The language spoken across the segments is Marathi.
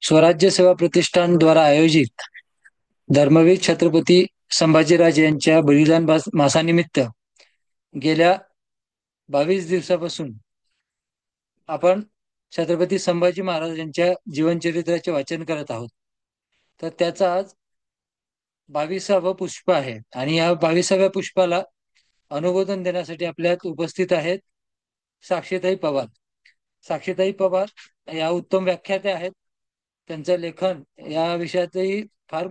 स्वराज्य सेवा प्रतिष्ठान द्वारा आयोजित धर्मवीर छत्रपती संभाजीराजे यांच्या बलिदान मासानिमित्त गेल्या 22 दिवसापासून आपण छत्रपती संभाजी महाराज यांच्या जीवनचरित्राचे वाचन करत आहोत. तर त्याचा आज 22वा पुष्प आहे आणि या 22व्या पुष्पाला अनुमोदन देण्यासाठी आपल्यात उपस्थित आहेत साक्षीताई पवार. साक्षीताई पवार या उत्तम व्याख्यात्या आहेत. त्यांचं लेखन या विषयातही फार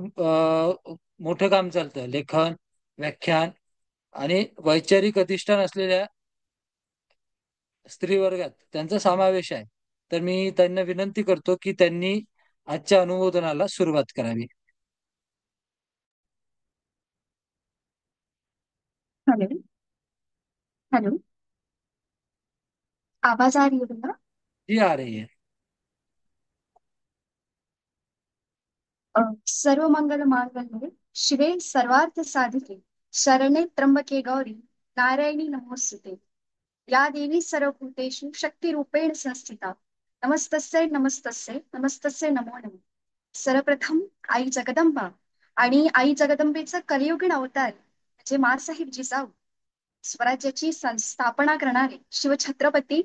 मोठं काम चालतं. लेखन, व्याख्यान आणि वैचारिक अधिष्ठान असलेल्या स्त्री वर्गात त्यांचा समावेश आहे. तर मी त्यांना विनंती करतो की त्यांनी आजच्या अनुमोदनाला सुरुवात करावी. हेलो हेलो, आवाज आ रही है ना? जी आ रही है. सर्व मंगल मांगल्ये शिवे सर्वार्थ साधिके शरणे त्र्यंबके गौरी नारायणी नमोस्तुते. या देवी सर्वभूतेषु शक्तिरूपेण संस्थिता नमस्तस्यै नमस्तस्यै नमस्तस्यै नमो नमः. सर्वप्रथम आई जगदंबा आणि आई जगदंबेचा कलियुगीन अवतार म्हणजे माँसाहेब जिजाऊ, स्वराज्याची स्थापना करणारे शिवछत्रपती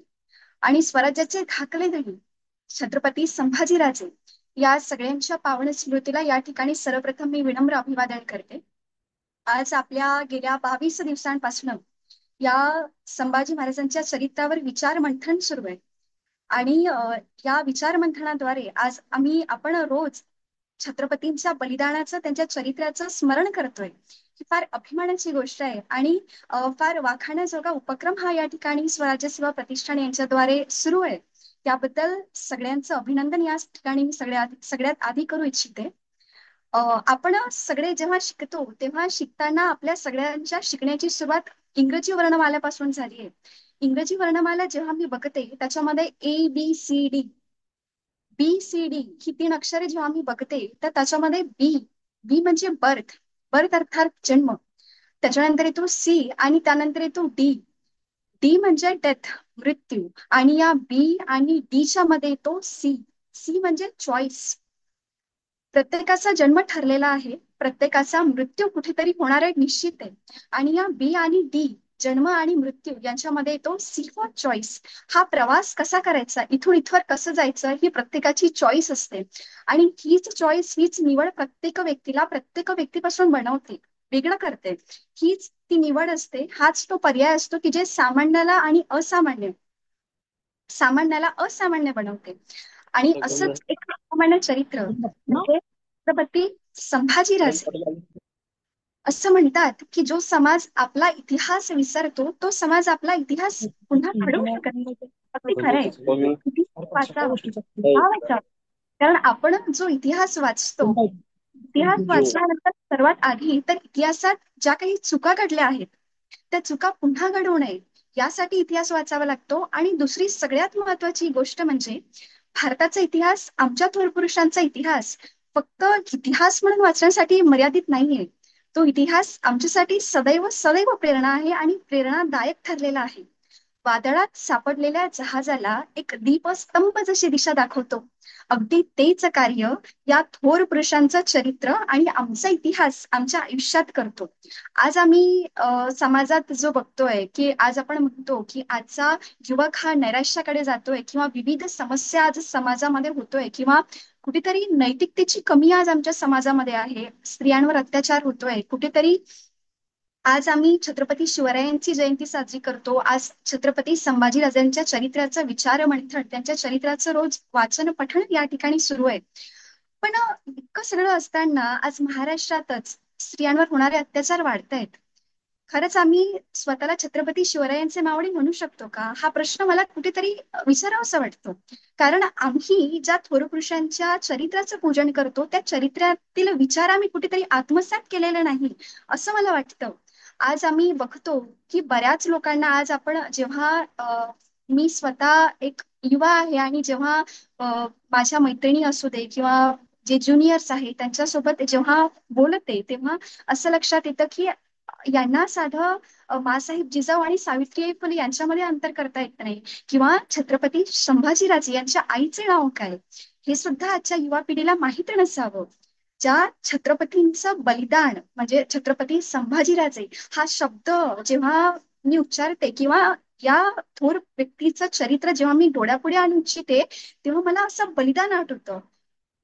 आणि स्वराज्याचे धाकले धनी छत्रपती संभाजीराजे या सगळ्यांच्या पावन स्मृतीला या ठिकाणी सर्वप्रथम मी विनम्र अभिवादन करते. आज आपल्या गेल्या 22 दिवसांपासून या संभाजी महाराजांच्या चरित्रावर विचार मंथन सुरू आहे आणि या विचार मंथनाद्वारे आज आपण रोज छत्रपतींच्या बलिदानाचं, त्यांच्या चरित्राचं स्मरण करतोय. ही फार अभिमानाची गोष्ट आहे आणि फार वाखाणण्याजोगा उपक्रम हा या ठिकाणी स्वराज्य सेवा प्रतिष्ठान यांच्याद्वारे सुरू आहे. त्याबद्दल सगळ्यांचं अभिनंदन या ठिकाणी मी सगळ्यात आधी करू इच्छिते. आपण सगळे जेव्हा शिकतो तेव्हा शिकताना आपल्या सगळ्यांच्या शिकण्याची सुरुवात इंग्रजी वर्णमाल्यापासून झाली आहे. इंग्रजी वर्णमाला जेव्हा मी बघते त्याच्यामध्ये ABCD BCD ही 3 अक्षरे जेव्हा मी बघते तर त्याच्यामध्ये बी म्हणजे बर्थ, बर्थ अर्थात जन्म, त्याच्यानंतर येतो C आणि त्यानंतर येतो डी म्हणजे डेथ, मृत्यू, आणि या बी आणि डीच्या मध्ये येतो सी म्हणजे चॉईस. प्रत्येकाचा जन्म ठरलेला आहे, प्रत्येकाचा मृत्यू कुठेतरी होणार आहे निश्चित आहे. आणि या बी आणि डी, जन्म आणि मृत्यू, यांच्यामध्ये येतो सी फॉर चॉईस. हा प्रवास कसा करायचा, इथून इथवर कसं जायचं, ही प्रत्येकाची चॉईस असते. आणि हीच चॉईस, हीच निवड प्रत्येक व्यक्तीला प्रत्येक व्यक्तीपासून बनवते, वेगळं करते. हीच ती निवड असते, हाच तो पर्याय असतो की जे सामान्याला असामान्य बनवते. आणि असंच एक असामान्य चरित्र म्हणजे छत्रपती संभाजीराजे. असं म्हणतात की जो समाज आपला इतिहास विसरतो तो समाज आपला इतिहास पुन्हा घडवू शकत नाही. अगदी खरंय. इतिहास वाचावा, का वाचावा? कारण आपण जो इतिहास वाचतो, इतिहास वाचल्यानंतर सर्वात आधी तर इतिहासात ज्या काही चुका घडल्या आहेत त्या चुका पुन्हा घडवू नये यासाठी इतिहास वाचावा लागतो. आणि दुसरी सगळ्यात महत्वाची गोष्ट म्हणजे भारताचा इतिहास, आमच्या थोर पुरुषांचा इतिहास फक्त इतिहास म्हणून वाचण्यासाठी मर्यादित नाहीये. तो इतिहास आमच्यासाठी सदैव सदैव प्रेरणा आहे आणि प्रेरणादायक ठरलेला आहे. वादळात सापडलेल्या जहाजाला एक दीपस्तंभ जशी दिशा दाखवतो, अगदी तेच कार्य या थोर पुरुषांचं चरित्र आणि आमचा इतिहास आमच्या आयुष्यात करतो. आज आम्ही समाजात जो बघतोय की आज आपण म्हणतो की आजचा युवक हा नैराश्याकडे जातोय किंवा विविध समस्या आज समाजामध्ये होतोय किंवा कुठेतरी नैतिकतेची कमी आज आमच्या समाजामध्ये आहे, स्त्रियांवर अत्याचार होतोय, कुठेतरी आज आम्ही छत्रपती शिवरायांची जयंती साजरी करतो. आज छत्रपती संभाजीराजांच्या चरित्राचं विचार मंथन, त्यांच्या चरित्राचं रोज वाचन पठण या ठिकाणी सुरू आहे. पण इतकं सगळं असताना आज महाराष्ट्रातच स्त्रियांवर होणारे अत्याचार वाढतायत. खरंच आम्ही स्वतःला छत्रपती शिवरायांचे मावळे म्हणू शकतो का, हा प्रश्न मला कुठेतरी विचारावासा वाटतो. कारण आम्ही ज्या थोर पुरुषांच्या चरित्राचं पूजन करतो त्या चरित्रातील विचार आम्ही कुठेतरी आत्मसात केलेले नाही असं मला वाटतं. आज आम्ही बघतो की बऱ्याच लोकांना आज आपण जेव्हा मी स्वतः एक युवा आहे आणि जेव्हा माझ्या मैत्रिणी असू दे किंवा जे ज्युनियर्स आहेत त्यांच्यासोबत जेव्हा बोलते तेव्हा असं लक्षात येतं की यांना साधं माँसाहेब जिजाऊ आणि सावित्रीबाई फुले यांच्यामध्ये अंतर करता येत नाही, किंवा छत्रपती संभाजीराजे यांच्या आईचे नाव काय, हे सुद्धा आजच्या युवा पिढीला माहित नसावं. ज्या छत्रपतींचं बलिदान म्हणजे छत्रपती संभाजीराजे हा शब्द जेव्हा मी उच्चारते, किंवा या थोर व्यक्तीचं चरित्र जेव्हा मी डोळ्यापुढे आणू इच्छिते, तेव्हा मला असं बलिदान आठवतं.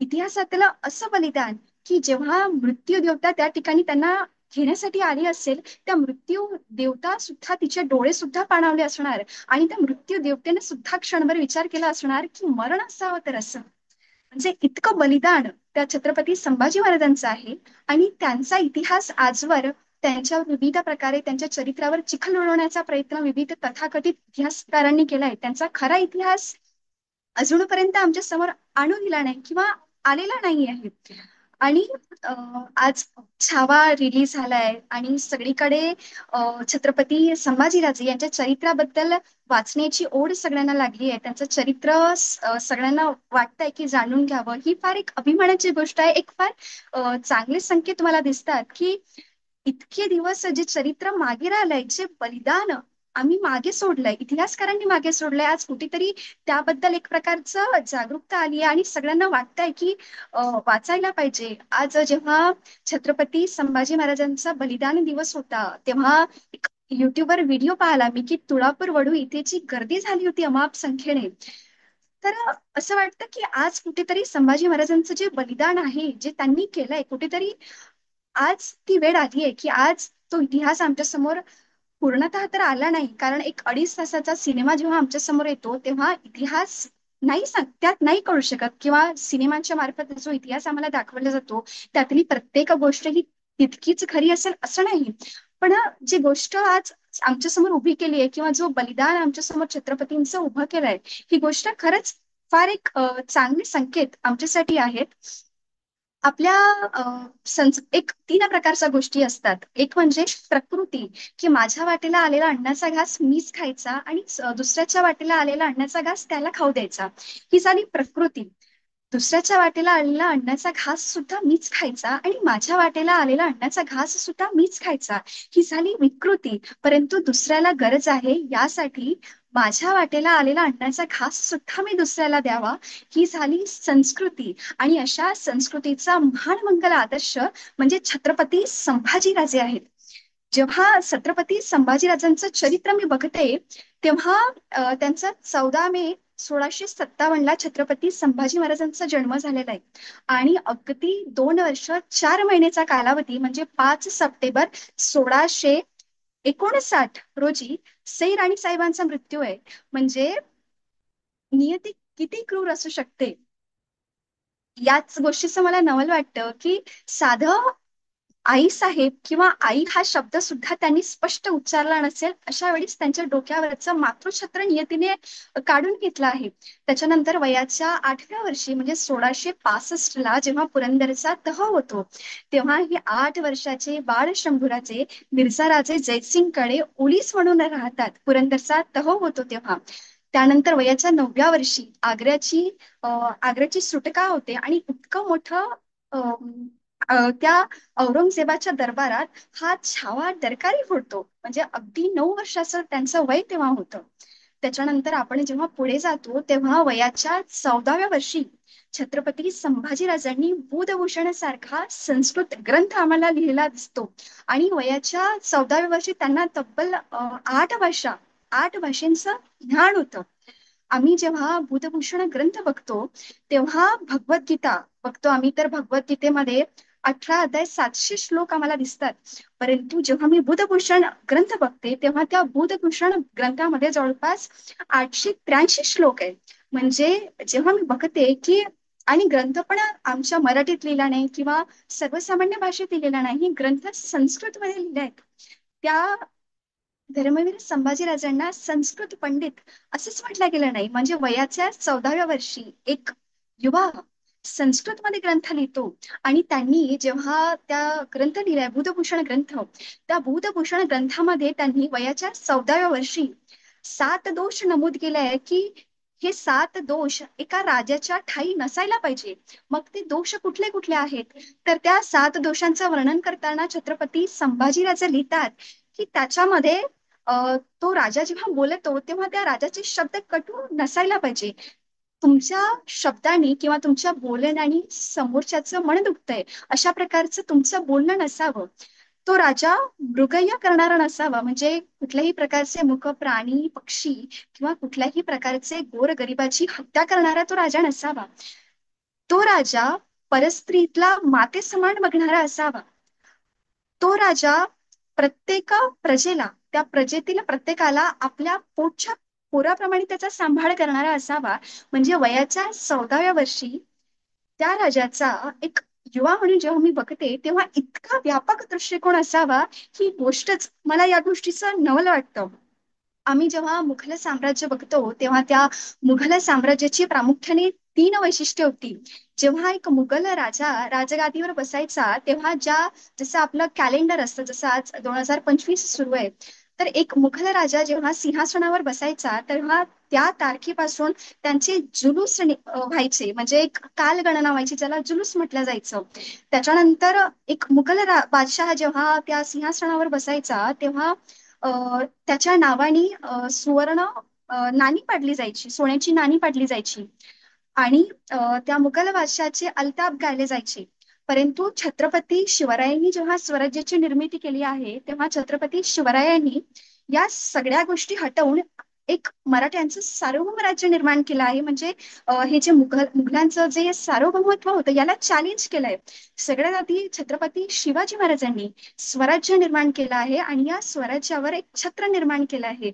इतिहासातलं असं बलिदान की जेव्हा मृत्यू देवता त्या ठिकाणी त्यांना घेण्यासाठी आली असेल, त्या मृत्यू देवता सुद्धा तिचे डोळे सुद्धा पाणावले असणार, आणि त्या मृत्यू देवतेने सुद्धा क्षणभर विचार केला असणार की मरण असावं तर असं. म्हणजे इतकं बलिदान त्या छत्रपती संभाजी महाराजांचं आहे. आणि त्यांचा इतिहास आजवर त्यांच्या विविध प्रकारे त्यांच्या चरित्रावर चिखल उडवण्याचा प्रयत्न विविध तथाकथित इतिहासकारांनी केलाय. त्यांचा खरा इतिहास अजूनपर्यंत आमच्या समोर आणू दिला नाही, किंवा आलेला नाही आहे. आणि आज छावा रिलीज झालाय आणि सगळीकडे छत्रपती संभाजीराजे यांच्या चरित्राबद्दल वाचण्याची ओढ सगळ्यांना लागली आहे. त्यांचं चरित्र सगळ्यांना वाटतंय की जाणून घ्यावं. ही फार एक अभिमानाची गोष्ट आहे. एक फार चांगले संकेत मला दिसतात की इतके दिवस जे चरित्र मागे राहिलंय, जे बलिदान आम्ही मागे सोडलंय, इतिहासकारांनी मागे सोडलंय, आज कुठेतरी त्याबद्दल एक प्रकारचं जागरूकता आली आहे आणि सगळ्यांना वाटतंय की वाचायला पाहिजे. आज जेव्हा छत्रपती संभाजी महाराजांचा बलिदान दिवस होता, तेव्हा एक युट्यूबवर व्हिडिओ पाहिला मी की तुळापूर वडू इथेची गर्दी झाली होती अमाप संख्येने. तर असं वाटतं की आज कुठेतरी संभाजी महाराजांचं जे बलिदान आहे, जे त्यांनी केलंय, कुठेतरी आज ती वेळ आली आहे की आज तो इतिहास आमच्या समोर पूर्णतः तर आला नाही, कारण एक 2.5 तासाचा सिनेमा जेव्हा आमच्या समोर येतो तेव्हा इतिहास नाही सांग त्यात नाही कळू शकत, किंवा सिनेमांच्या मार्फत जो इतिहास आम्हाला दाखवला जातो त्यातली प्रत्येक गोष्ट ही तितकीच खरी असेल असं नाही. पण जी गोष्ट आज आमच्या समोर उभी केली आहे, किंवा जो बलिदान आमच्या समोर छत्रपतींचं उभं केलंय, ही गोष्ट खरंच फार एक चांगले संकेत आमच्यासाठी आहेत. आपल्या एक 3 प्रकारच्या गोष्टी असतात. एक म्हणजे प्रकृती, की माझ्या वाटेला आलेला अन्नाचा घास मीच खायचा आणि दुसऱ्याच्या वाटेला आलेला अन्नाचा घास त्याला खाऊ द्यायचा, ही झाली प्रकृती. दुसऱ्याच्या वाटेला आलेला अन्नाचा घास सुद्धा मीच खायचा आणि माझ्या वाटेला आलेला अन्नाचा घास सुद्धा मीच खायचा, ही झाली विकृती. परंतु दुसऱ्याला गरज आहे यासाठी माझ्या वाटेला आलेला अन्नाचा घास सुद्धा मी दुसऱ्याला द्यावा, ही झाली संस्कृती. आणि अशा संस्कृतीचा महान मंगल आदर्श म्हणजे छत्रपती संभाजीराजे आहेत. जेव्हा छत्रपती संभाजीराजांचं चरित्र मी बघते, तेव्हा त्यांचा 14 मे 1657 छत्रपती संभाजी महाराजांचा जन्म झालेला आहे. आणि अगदी 2 वर्ष 4 महिन्याचा कालावधी म्हणजे 5 सप्टेंबर 1659 रोजी सई राणी साहेबांचा मृत्यू आहे. म्हणजे नियती किती क्रूर असू शकते, याच गोष्टीचं मला नवल वाटतं की साधं आई साहेब किंवा आई हा शब्द सुद्धा त्यांनी स्पष्ट उच्चारला नसेल, अशा वेळीच त्यांच्या डोक्यावरचं मातृछत्र नियतीने काढून घेतलं आहे. त्याच्यानंतर वयाच्या 8व्या वर्षी म्हणजे 1665 जेव्हा पुरंदरचा तह होतो, तेव्हा हे 8 वर्षाचे बाळ शंभूराजे मिर्झा राजे जयसिंगकडे ओलीस म्हणून राहतात. पुरंदरचा तह होतो तेव्हा. त्यानंतर वयाच्या 9व्या वर्षी आग्र्याची सुटका होते आणि इतकं मोठं त्या औरंगजेबाच्या दरबारात हा छावा डरकाळी फोडतो. म्हणजे अगदी 9 वर्षाचं त्यांचं वय तेव्हा होतं. त्याच्यानंतर आपण जेव्हा पुढे जातो तेव्हा वयाच्या 14व्या वर्षी छत्रपती संभाजीराजांनी बुधभूषण सारखा संस्कृत ग्रंथ आम्हाला लिहिला दिसतो. आणि वयाच्या 14व्या वर्षी त्यांना तब्बल 8 भाषा 8 भाषांचं ज्ञान होतं. आम्ही जेव्हा बुधभूषण ग्रंथ बघतो तेव्हा भगवद्गीता बघतो आम्ही, तर भगवद्गीतेमध्ये 18 अध्याय 700 श्लोक आम्हाला दिसतात. परंतु जेव्हा मी बुधभूषण ग्रंथ बघते तेव्हा त्या बुधभूषण ग्रंथामध्ये जवळपास 883 श्लोक आहे. म्हणजे जेव्हा मी बघते की आणि ग्रंथ पण आमच्या मराठीत लिहिला नाही किंवा सर्वसामान्य भाषेत लिहिलेला नाही, ग्रंथ संस्कृत मध्ये लिहिले आहेत. त्या धर्मवीर संभाजीराजांना संस्कृत पंडित असंच म्हटलं गेलं नाही. म्हणजे वयाच्या 14व्या वर्षी एक युवा संस्कृतमध्ये ग्रंथ लिहितो. आणि त्यांनी जेव्हा त्या ग्रंथ लिहिलाय बुधभूषण ग्रंथ, त्या बुधभूषण ग्रंथामध्ये त्यांनी वयाच्या 14व्या वर्षी 7 दोष नमूद केले आहे की हे 7 दोष एका राजाच्या ठायी नसायला पाहिजे. मग ते दोष कुठले कुठले आहेत? तर त्या 7 दोषांचं वर्णन करताना छत्रपती संभाजीराजे लिहितात की त्याच्यामध्ये तो राजा जेव्हा बोलतो तेव्हा त्या राजाचे शब्द कटू नसायला पाहिजे. तुमच्या शब्दांनी किंवा तुमच्या बोलण्याने समोरच्याचं मन दुखतंय अशा प्रकारचं तुमचं बोलणं नसावं. तो राजा मृगय्या करणारा नसावा, म्हणजे कुठल्याही प्रकारचे मूक प्राणी पक्षी किंवा कुठल्याही प्रकारचे गोरगरिबाची हत्या करणारा तो राजा नसावा. तो राजा परस्त्रीला माते समान बघणारा असावा. तो राजा प्रत्येक प्रजेला, त्या प्रजेतील प्रत्येकाला आपल्या पोटच्या पोराप्रमाणे त्याचा सांभाळ करणारा असावा. म्हणजे वयाच्या 14व्या वर्षी त्या राजाचा एक युवा म्हणून जेव्हा मी बघते तेव्हा इतका व्यापक दृष्टिकोन असावा, ही गोष्टच मला या गोष्टीचं नवल वाटतं. आम्ही जेव्हा मुघल साम्राज्य बघतो तेव्हा त्या मुघल साम्राज्याची प्रामुख्याने 3 वैशिष्ट्ये होती. जेव्हा एक मुघल राजा राजगादीवर बसायचा तेव्हा जसं आपलं कॅलेंडर असतं, जसं आज 2025 सुरू आहे, तर एक मुघल राजा जेव्हा सिंहासनावर बसायचा तेव्हा त्या तारखेपासून त्यांचे व्हायचे, म्हणजे एक कालगणना व्हायची ज्याला जुलूस म्हटलं जायचं. त्याच्यानंतर एक बादशाह जेव्हा त्या सिंहासनावर बसायचा तेव्हा त्याच्या नावाने सुवर्ण नाणी पाडली जायची, सोन्याची नाणी पाडली जायची. आणि त्या मुघल बादशाहचे अल्ताप गायले जायचे. परंतु छत्रपती शिवरायांनी जेव्हा स्वराज्याची निर्मिती केली आहे तेव्हा छत्रपती शिवरायांनी या सगळ्या गोष्टी हटवून एक मराठ्यांचं सार्वभौम राज्य निर्माण केलं आहे. म्हणजे हे जे मुघलांचं जे सार्वभौमत्व होतं याला चॅलेंज केलंय. सगळ्यात आधी छत्रपती शिवाजी महाराजांनी स्वराज्य निर्माण केलं आहे आणि या स्वराज्यावर एक छत्र निर्माण केलं आहे.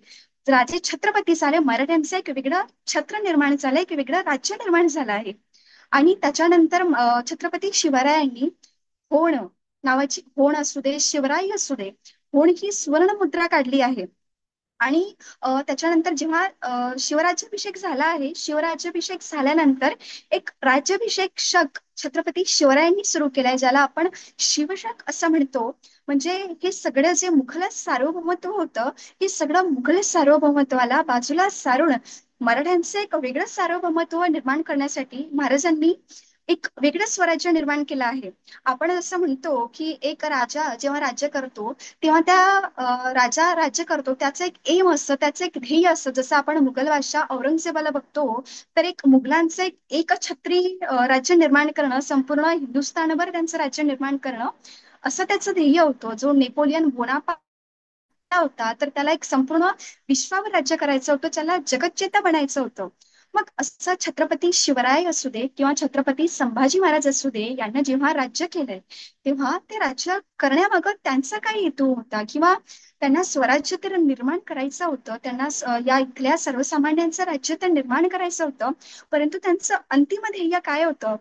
राजे छत्रपती झाले, मराठ्यांचं एक वेगळं छत्र निर्माण झालं, एक वेगळं राज्य निर्माण झालं आहे. आणि त्याच्यानंतर छत्रपती शिवरायांनी होण नावाची, होण असू दे शिवराई असू दे, होण ही सुवर्ण मुद्रा काढली आहे. आणि त्याच्यानंतर जेव्हा शिवराज्याभिषेक झाला आहे, शिवराज्याभिषेक झाल्यानंतर एक राज्याभिषेक छत्रपती शिवरायांनी सुरू केलाय ज्याला आपण शिवशक असं म्हणतो. म्हणजे हे सगळं जे मुघल सार्वभौमत्व होतं, हे सगळं मुघल सार्वभौमत्वाला बाजूला सारून मराठ्यांचे एक वेगळं सार्वभौमत्व निर्माण करण्यासाठी महाराजांनी एक वेगळं स्वराज्य निर्माण केलं आहे. आपण असं म्हणतो की एक राजा जेव्हा राज्य करतो तेव्हा त्या राजा राज्य करतो त्याचं एक एम असतं, त्याचं एक ध्येय असतं. जसं आपण मुघल बादशाह औरंगजेबाला बघतो, तर एक मुघलांचं एकछत्री राज्य निर्माण करणं, संपूर्ण हिंदुस्थानभर त्यांचं राज्य निर्माण करणं, असं त्याचं ध्येय होतं. जो नेपोलियन बोनापार्ट होता तर त्याला एक संपूर्ण विश्वावर राज्य करायचं होतं, त्याला जगज्जेता बनायचं होतं. मग असं छत्रपती शिवराय असू दे किंवा छत्रपती संभाजी महाराज असू दे यांना जेव्हा राज्य केलंय तेव्हा ते राज्य करण्यामागं त्यांचा काय हेतू होता, किंवा त्यांना स्वराज्य तर निर्माण करायचं होतं, त्यांना या इथल्या सर्वसामान्यांचं राज्य तर निर्माण करायचं होतं. परंतु त्यांचं अंतिम ध्येय काय होतं?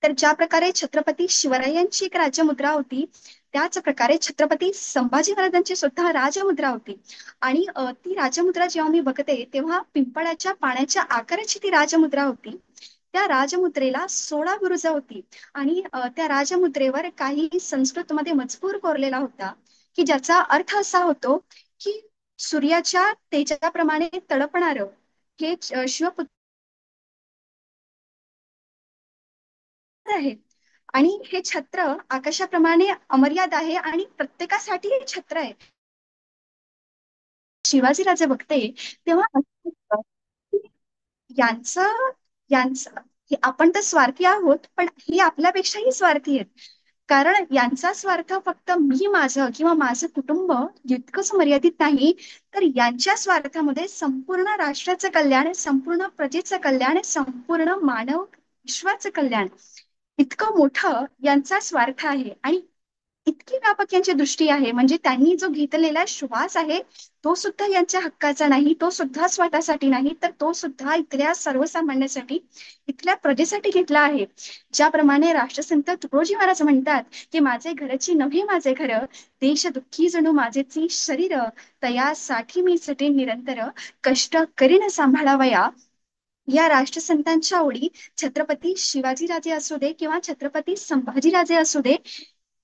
तर ज्या प्रकारे छत्रपती शिवरायांची एक राजमुद्रा होती त्याच प्रकारे छत्रपती संभाजी महाराजांची सुद्धा राजमुद्रा होती. आणि ती राजमुद्रा जेव्हा मी बघते तेव्हा पिंपळाच्या पाण्याच्या आकाराची ती राजमुद्रा होती. त्या राजमुद्रेला 16 बुरुज होती. आणि त्या राजमुद्रेवर काही संस्कृतमध्ये मजकूर कोरलेला होता की ज्याचा अर्थ असा होतो की सूर्याच्या तेजाप्रमाणे तळपणारं हे शिवपुत्र आहे. आणि हे छत्र आकाशाप्रमाणे अमर्याद आहे आणि प्रत्येकासाठी हे छत्र आहे. शिवाजीराजे बघते तेव्हा असं वाटतं की यांचं यांचं आपण तर स्वार्थी आहोत पण ही आपल्यापेक्षाही स्वार्थी आहेत. कारण यांचा स्वार्थ फक्त मी माझं किंवा माझं कुटुंब इतकंच मर्यादित नाही, तर यांच्या स्वार्थामध्ये संपूर्ण राष्ट्राचं कल्याण, संपूर्ण प्रजेचं कल्याण, संपूर्ण मानव विश्वाचं कल्याण इतकं मोठं यांचा स्वार्थ आहे. आणि इतकी व्यापक यांची दृष्टी आहे, म्हणजे त्यांनी जो घेतलेला श्वास आहे तो सुद्धा यांच्या हक्काचा नाही, तो सुद्धा स्वतःसाठी नाही, तर तो सुद्धा इथल्या सर्वसामान्यांसाठी, इथल्या प्रजेसाठी घेतला आहे. ज्याप्रमाणे राष्ट्रसंत तुकडोजी महाराज म्हणतात की माझे घरची नव्हे माझे घर, देश दुःखी जणू माझेची शरीर, तयासाठी मी झटे निरंतर, कष्ट करीन सांभाळावया. या राष्ट्रसंतांच्या ओळी छत्रपती शिवाजीराजे असू दे किंवा छत्रपती संभाजीराजे असू दे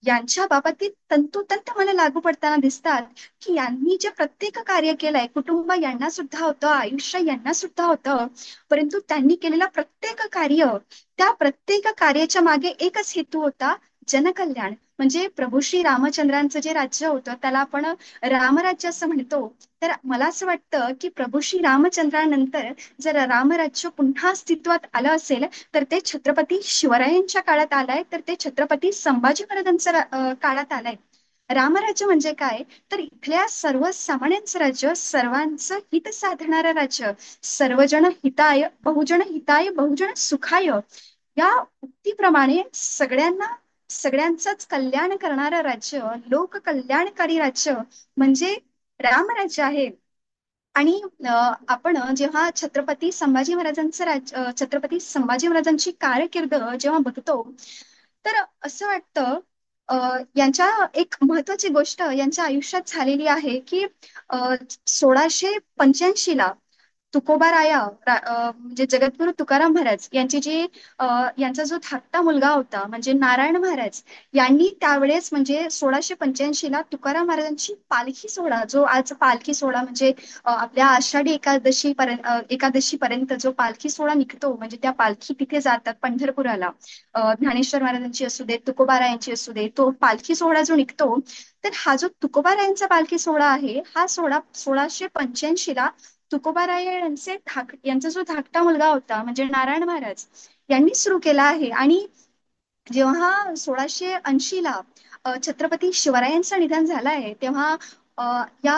यांच्या बाबतीत तंतोतंत मला लागू पडताना दिसतात, की यांनी जे प्रत्येक कार्य केलंय, कुटुंब यांना सुद्धा होतं, आयुष्य यांना सुद्धा होतं, परंतु त्यांनी केलेलं प्रत्येक कार्य, त्या प्रत्येक कार्याच्या मागे एकच हेतू होता, जनकल्याण. म्हणजे प्रभू श्री रामचंद्रांचं जे राज्य होतं त्याला आपण रामराज्य असं म्हणतो. तर मला असं वाटतं की प्रभू श्री रामचंद्रानंतर जर रामराज्य पुन्हा अस्तित्वात आलं असेल तर ते छत्रपती शिवरायांच्या काळात आलंय, तर ते छत्रपती संभाजी महाराजांच्या काळात आलंय. रामराज्य म्हणजे काय? तर इथल्या सर्वसामान्यांचं राज्य, सर्वांचं हित साधणारं राज्य, सर्वजन हिताय बहुजन हिताय बहुजन सुखाय या उक्तीप्रमाणे सगळ्यांचंच कल्याण करणारं राज्य, लोक कल्याणकारी राज्य म्हणजे रामराज्य आहे. आणि आपण जेव्हा छत्रपती संभाजी महाराजांची कारकीर्द जेव्हा बघतो, तर असं वाटतं अ, यांच्या एक महत्वाची गोष्ट यांच्या आयुष्यात झालेली आहे की 1685ला तुकोबाराया म्हणजे जगद्गुरु तुकाराम महाराज यांची जी यांचा जो धाकटा मुलगा होता म्हणजे नारायण महाराज, यांनी त्यावेळेस म्हणजे 1685ला तुकाराम महाराजांची पालखी सोहळा, जो आज पालखी सोहळा म्हणजे आपल्या आषाढी एकादशी पर्यंत जो पालखी सोहळा निघतो, म्हणजे त्या पालखी तिथे जातात पंढरपुराला. ज्ञानेश्वर महाराजांची असू दे, तुकोबारायांची असू दे, तो पालखी सोहळा जो निघतो, तर हा जो तुकोबारायांचा पालखी सोहळा आहे, हा सोहळा 1685ला तुकोबाराय यांचा जो धाकटा मुलगा होता म्हणजे नारायण महाराज यांनी सुरू केला आहे. आणि जेव्हा 1680ला छत्रपती शिवरायांचं निधन झालंय, तेव्हा अ, या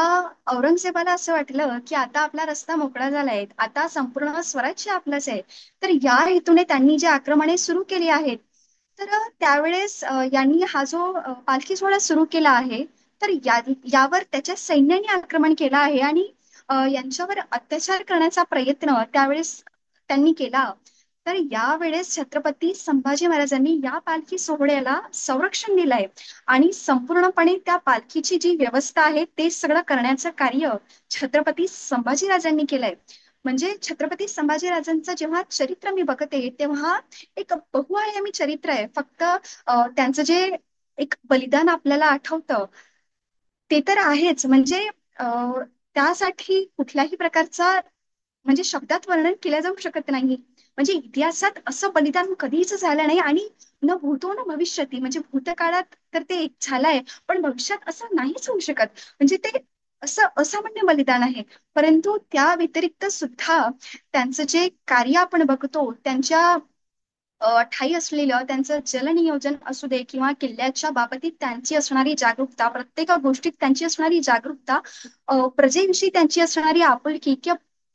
औरंगजेबाला असं वाटलं की आता आपला रस्ता मोकळा झालाय, आता संपूर्ण स्वराज्य आपलंच आहे. तर या हेतूने त्यांनी जे आक्रमणे सुरू केली आहेत, तर त्यावेळेस यांनी हा जो पालखी सोहळा सुरू केला आहे, तर यावर त्याच्या सैन्याने आक्रमण केलं आहे आणि यांच्यावर अत्याचार करण्याचा प्रयत्न त्यावेळेस त्यांनी केला. तर यावेळेस छत्रपती संभाजी महाराजांनी या पालखी सोहळ्याला संरक्षण दिलंय आणि संपूर्णपणे त्या पालखीची जी व्यवस्था आहे ते सगळं करण्याचं कार्य छत्रपती संभाजीराजांनी केलंय. म्हणजे छत्रपती संभाजीराजांचं जेव्हा चरित्र मी बघते तेव्हा एक बहुआयामी चरित्र आहे. फक्त त्यांचं जे एक बलिदान आपल्याला आठवतं ते तर आहेच. म्हणजे अ, त्यासाठी कुठल्याही प्रकारचा म्हणजे शब्दात वर्णन केलं जाऊ शकत नाही. म्हणजे इतिहासात असं बलिदान कधीच झालं नाही आणि न भूतो न भविष्यती, म्हणजे भूतकाळात तर ते एक झालंय, पण भविष्यात असं नाहीच होऊ शकत. म्हणजे ते असं असामान्य बलिदान आहे. परंतु त्या व्यतिरिक्त सुद्धा त्यांचं जे कार्य आपण बघतो, त्यांच्या ठायी असलेलं त्यांचं जलनियोजन असू दे किंवा किल्ल्याच्या बाबतीत त्यांची असणारी जागरूकता, प्रत्येक गोष्टीत त्यांची असणारी जागरूकता, प्रजेविषयी त्यांची असणारी आपुलकी,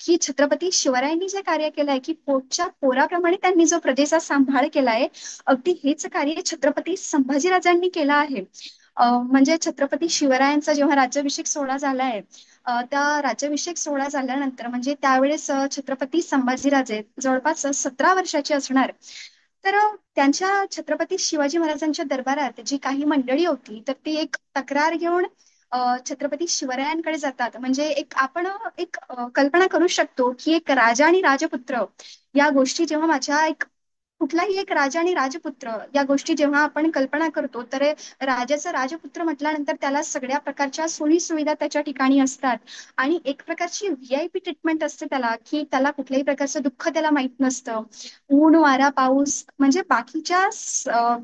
की छत्रपती शिवरायांनी जे कार्य केलंय की पोटच्या पोराप्रमाणे त्यांनी जो प्रजेचा सांभाळ केलाय, अगदी हेच कार्य छत्रपती संभाजीराजांनी केलं आहे. म्हणजे छत्रपती शिवरायांचा जेव्हा राज्याभिषेक सोहळा झालाय, त्या राज्याभिषेक सोहळा झाल्यानंतर म्हणजे त्यावेळेस छत्रपती संभाजीराजे जवळपास 17 वर्षाचे असणार. तर त्यांच्या छत्रपती शिवाजी महाराजांच्या दरबारात जी काही मंडळी होती, तर ती एक तक्रार घेऊन छत्रपती शिवरायांकडे जातात. म्हणजे एक आपण एक कल्पना करू शकतो की एक राजा आणि राजपुत्र या गोष्टी जेव्हा माझ्या एक कुठलाही एक राजा आणि राजपुत्र या गोष्टी जेव्हा आपण कल्पना करतो, तर राजाचा राजपुत्र म्हटल्यानंतर त्याला सगळ्या प्रकारच्या सोयी सुविधा त्याच्या ठिकाणी असतात आणि एक प्रकारची VIP ट्रीटमेंट असते त्याला, की त्याला कुठल्याही प्रकारचं दुःख त्याला माहित नसतं. ऊन वारा पाऊस म्हणजे बाकीच्या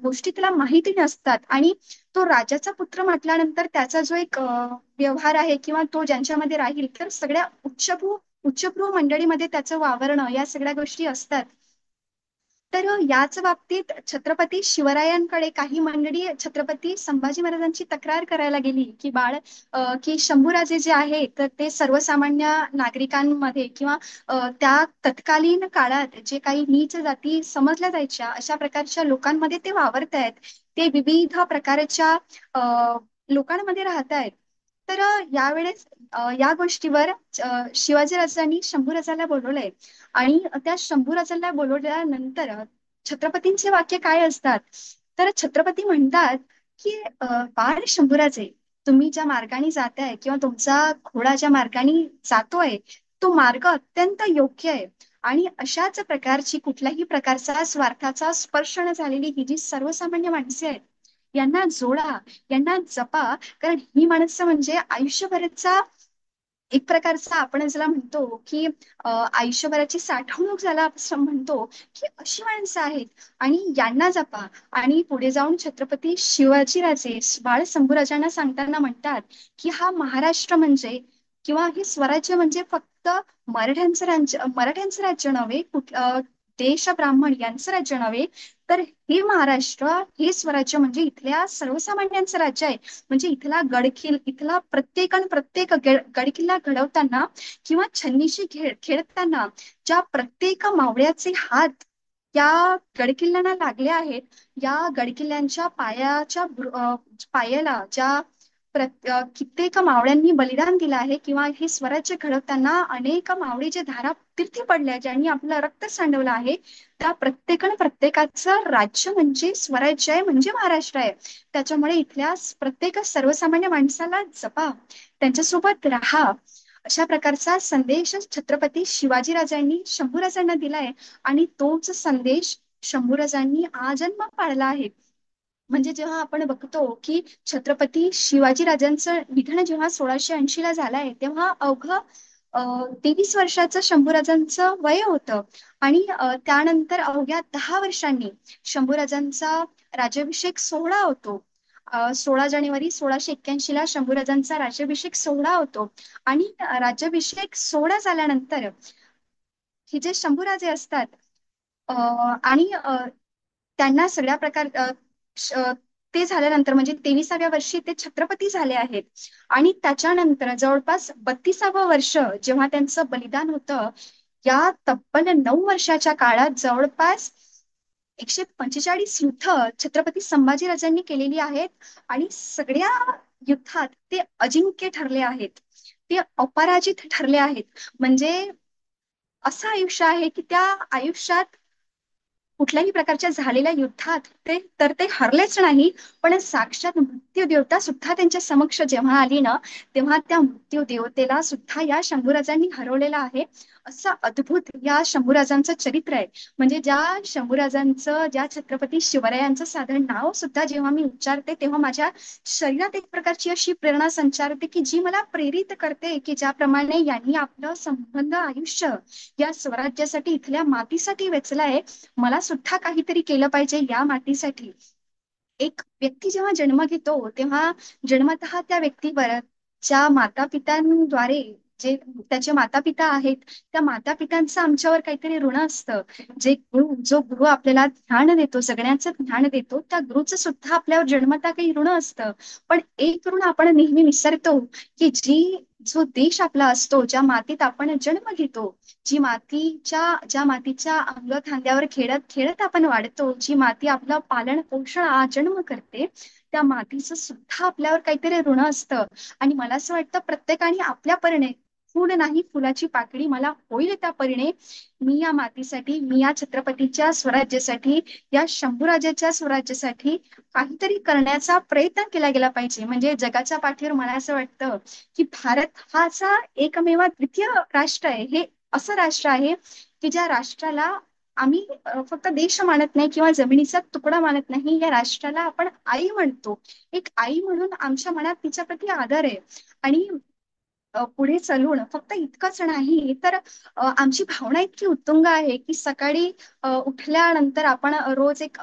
गोष्टी त्याला माहिती नसतात आणि तो राजाचा पुत्र म्हटल्यानंतर त्याचा जो एक व्यवहार आहे किंवा तो ज्यांच्यामध्ये राहील, तर सगळ्या उच्चभ्रू मंडळीमध्ये त्याचं वावरणं या सगळ्या गोष्टी असतात. तर याच बाबतीत छत्रपती शिवरायांकडे काही मंडळी छत्रपती संभाजी महाराजांची तक्रार करायला गेली की की शंभूराजे जे आहे तर ते सर्वसामान्य नागरिकांमध्ये किंवा त्या तत्कालीन काळात जे काही नीच जाती समजल्या जायच्या अशा प्रकारच्या लोकांमध्ये ते वावरत आहेत, ते विविध प्रकारच्या लोकांमध्ये राहत आहेत. तर यावेळेस या गोष्टीवर शिवाजीराजांनी शंभूराजाला बोलवलंय आणि त्या शंभूराजांना बोलवल्यानंतर छत्रपतींचे वाक्य काय असतात, तर छत्रपती म्हणतात की बाळ शंभूराजे, तुम्ही ज्या मार्गाने जाताय किंवा तुमचा घोडा ज्या मार्गाने जातोय तो मार्ग अत्यंत योग्य आहे आणि अशाच प्रकारची कुठल्याही प्रकारचा स्वार्थाचा स्पर्श न झालेली ही जी सर्वसामान्य माणसे आहेत, यांना जोडा, यांना जपा. कारण ही माणसं म्हणजे आयुष्यभराचा एक प्रकारचा आपण ज्याला म्हणतो की आयुष्यभराची साठवणूक ज्याला असं म्हणतो, की अशी माणसं आहेत. आणि यांना जपा. आणि पुढे जाऊन छत्रपती शिवाजीराजे बाळ शंभूराजांना सांगताना म्हणतात की हा महाराष्ट्र म्हणजे किंवा हे स्वराज्य म्हणजे फक्त मराठ्यांचं राज्य नव्हे, देश ब्राह्मण यांचं राज्य नव्हे, तर हे महाराष्ट्र, हे स्वराज्य म्हणजे इथल्या सर्वसामान्यांचं राज्य आहे. म्हणजे इथला प्रत्येक गडकिल्ला घडवताना किंवा छन्नीशी खेळताना ज्या प्रत्येक मावळ्याचे हात या गडकिल्ल्यांना लागले आहेत, या गडकिल्ल्यांच्या पायाला ज्या कित्येक मावळ्यांनी बलिदान दिलं आहे, किंवा हे स्वराज्य घडवताना अनेक मावळे जे धारा तीर्थी पडल्या, ज्यांनी आपलं रक्त सांडवलं आहे, त्या प्रत्येकाचं राज्य म्हणजे स्वराज्य आहे, म्हणजे महाराष्ट्र आहे. त्याच्यामुळे इथल्या प्रत्येक सर्वसामान्य माणसाला जपा, त्यांच्यासोबत राहा. अशा प्रकारचा संदेश छत्रपती शिवाजीराजांनी शंभूराजांना दिलाय. आणि तोच संदेश शंभूराजांनी आजन्म पाळला आहे. म्हणजे जेव्हा आपण बघतो की छत्रपती शिवाजीराजांचं निधन जेव्हा 1680 ला झालंय, तेव्हा अवघं 23 वर्षाचं शंभूराजांचं वय होतं. आणि त्यानंतर अवघ्या 10 वर्षांनी शंभूराजांचा राज्याभिषेक सोहळा होतो. 16 जानेवारी 1681 ला शंभूराजांचा राज्याभिषेक सोहळा होतो. आणि राज्याभिषेक सोहळा झाल्यानंतर हे जे शंभूराजे असतात, आणि त्यांना सगळ्या श- अ, ते झाल्यानंतर म्हणजे 23व्या वर्षी ते छत्रपती झाले आहेत. आणि त्याच्यानंतर जवळपास 32वं वर्ष जेव्हा त्यांचं बलिदान होतं, या तब्बल 9 वर्षाच्या काळात जवळपास 145 युद्ध छत्रपती संभाजीराजांनी केलेली आहेत. आणि सगळ्या युद्धात ते अजिंक्य ठरले आहेत, ते अपराजित ठरले आहेत. म्हणजे असं आयुष्य आहे की त्या आयुष्यात कुठल्याही प्रकारच्या झालेल्या युद्धात ते हरलेच नाही, पण साक्षात मृत्यू देवता सुद्धा त्यांच्या समक्ष जेव्हा आली ना, तेव्हा त्या मृत्यू देवतेला सुद्धा या शंभूराजांनी हरवलेलं आहे. असं अद्भुत या शंभूराजांचं चरित्र आहे. म्हणजे ज्या छत्रपती शिवरायांचं साधारण नाव सुद्धा जेव्हा मी उच्चारते, तेव्हा माझ्या शरीरात एक प्रकारची अशी प्रेरणा संचारते की जी मला प्रेरित करते, की ज्याप्रमाणे यांनी आपलं संबंध आयुष्य या स्वराज्यासाठी, इथल्या मातीसाठी वेचलंय, मला सुद्धा काहीतरी केलं पाहिजे या मातीसाठी. एक व्यक्ती जेव्हा जन्म घेतो, तेव्हा जन्मतः त्या व्यक्तीवर ज्या माता पित्यांद्वारे, जे त्याचे माता पिता आहेत, त्या माता पित्यांचं आमच्यावर काहीतरी ऋण असतं. जो गुरु आपल्याला ज्ञान देतो, जगण्याचं ज्ञान देतो, त्या गुरुचं सुद्धा आपल्यावर जन्मतः काही ऋण असतं. पण एक ऋण आपण नेहमी विसरतो, की जो देश आपला असतो, ज्या मातीत आपण जन्म घेतो, ज्या मातीच्या अंग खांद्यावर खेळत खेळत आपण वाढतो, जी माती आपलं पालन पोषण आजन्म करते, त्या मातीचं सुद्धा आपल्यावर काहीतरी ऋण असतं. आणि मला असं वाटतं प्रत्येकाने आपल्या परीने, फुल नाही फुलाची पाकळी मला होईल त्या परीने, मी या मातीसाठी, मी या छत्रपतीच्या स्वराज्यासाठी, या शंभूराजाच्या स्वराज्यासाठी काहीतरी करण्याचा प्रयत्न केला गेला पाहिजे. म्हणजे जगाच्या पाठीवर मला असं वाटतं की भारत हा असा एकमेव द्वितीय राष्ट्र आहे. हे असं राष्ट्र आहे की ज्या राष्ट्राला आम्ही फक्त देश मानत नाही किंवा जमिनीचा तुकडा मानत नाही, या राष्ट्राला आपण आई म्हणतो. एक आई म्हणून आमच्या मनात तिच्याप्रती आदर आहे. आणि पुढे चलून फक्त इतकंच नाही, तर आमची भावना इतकी उत्तुंग आहे की सकाळी उठल्यानंतर आपण रोज एक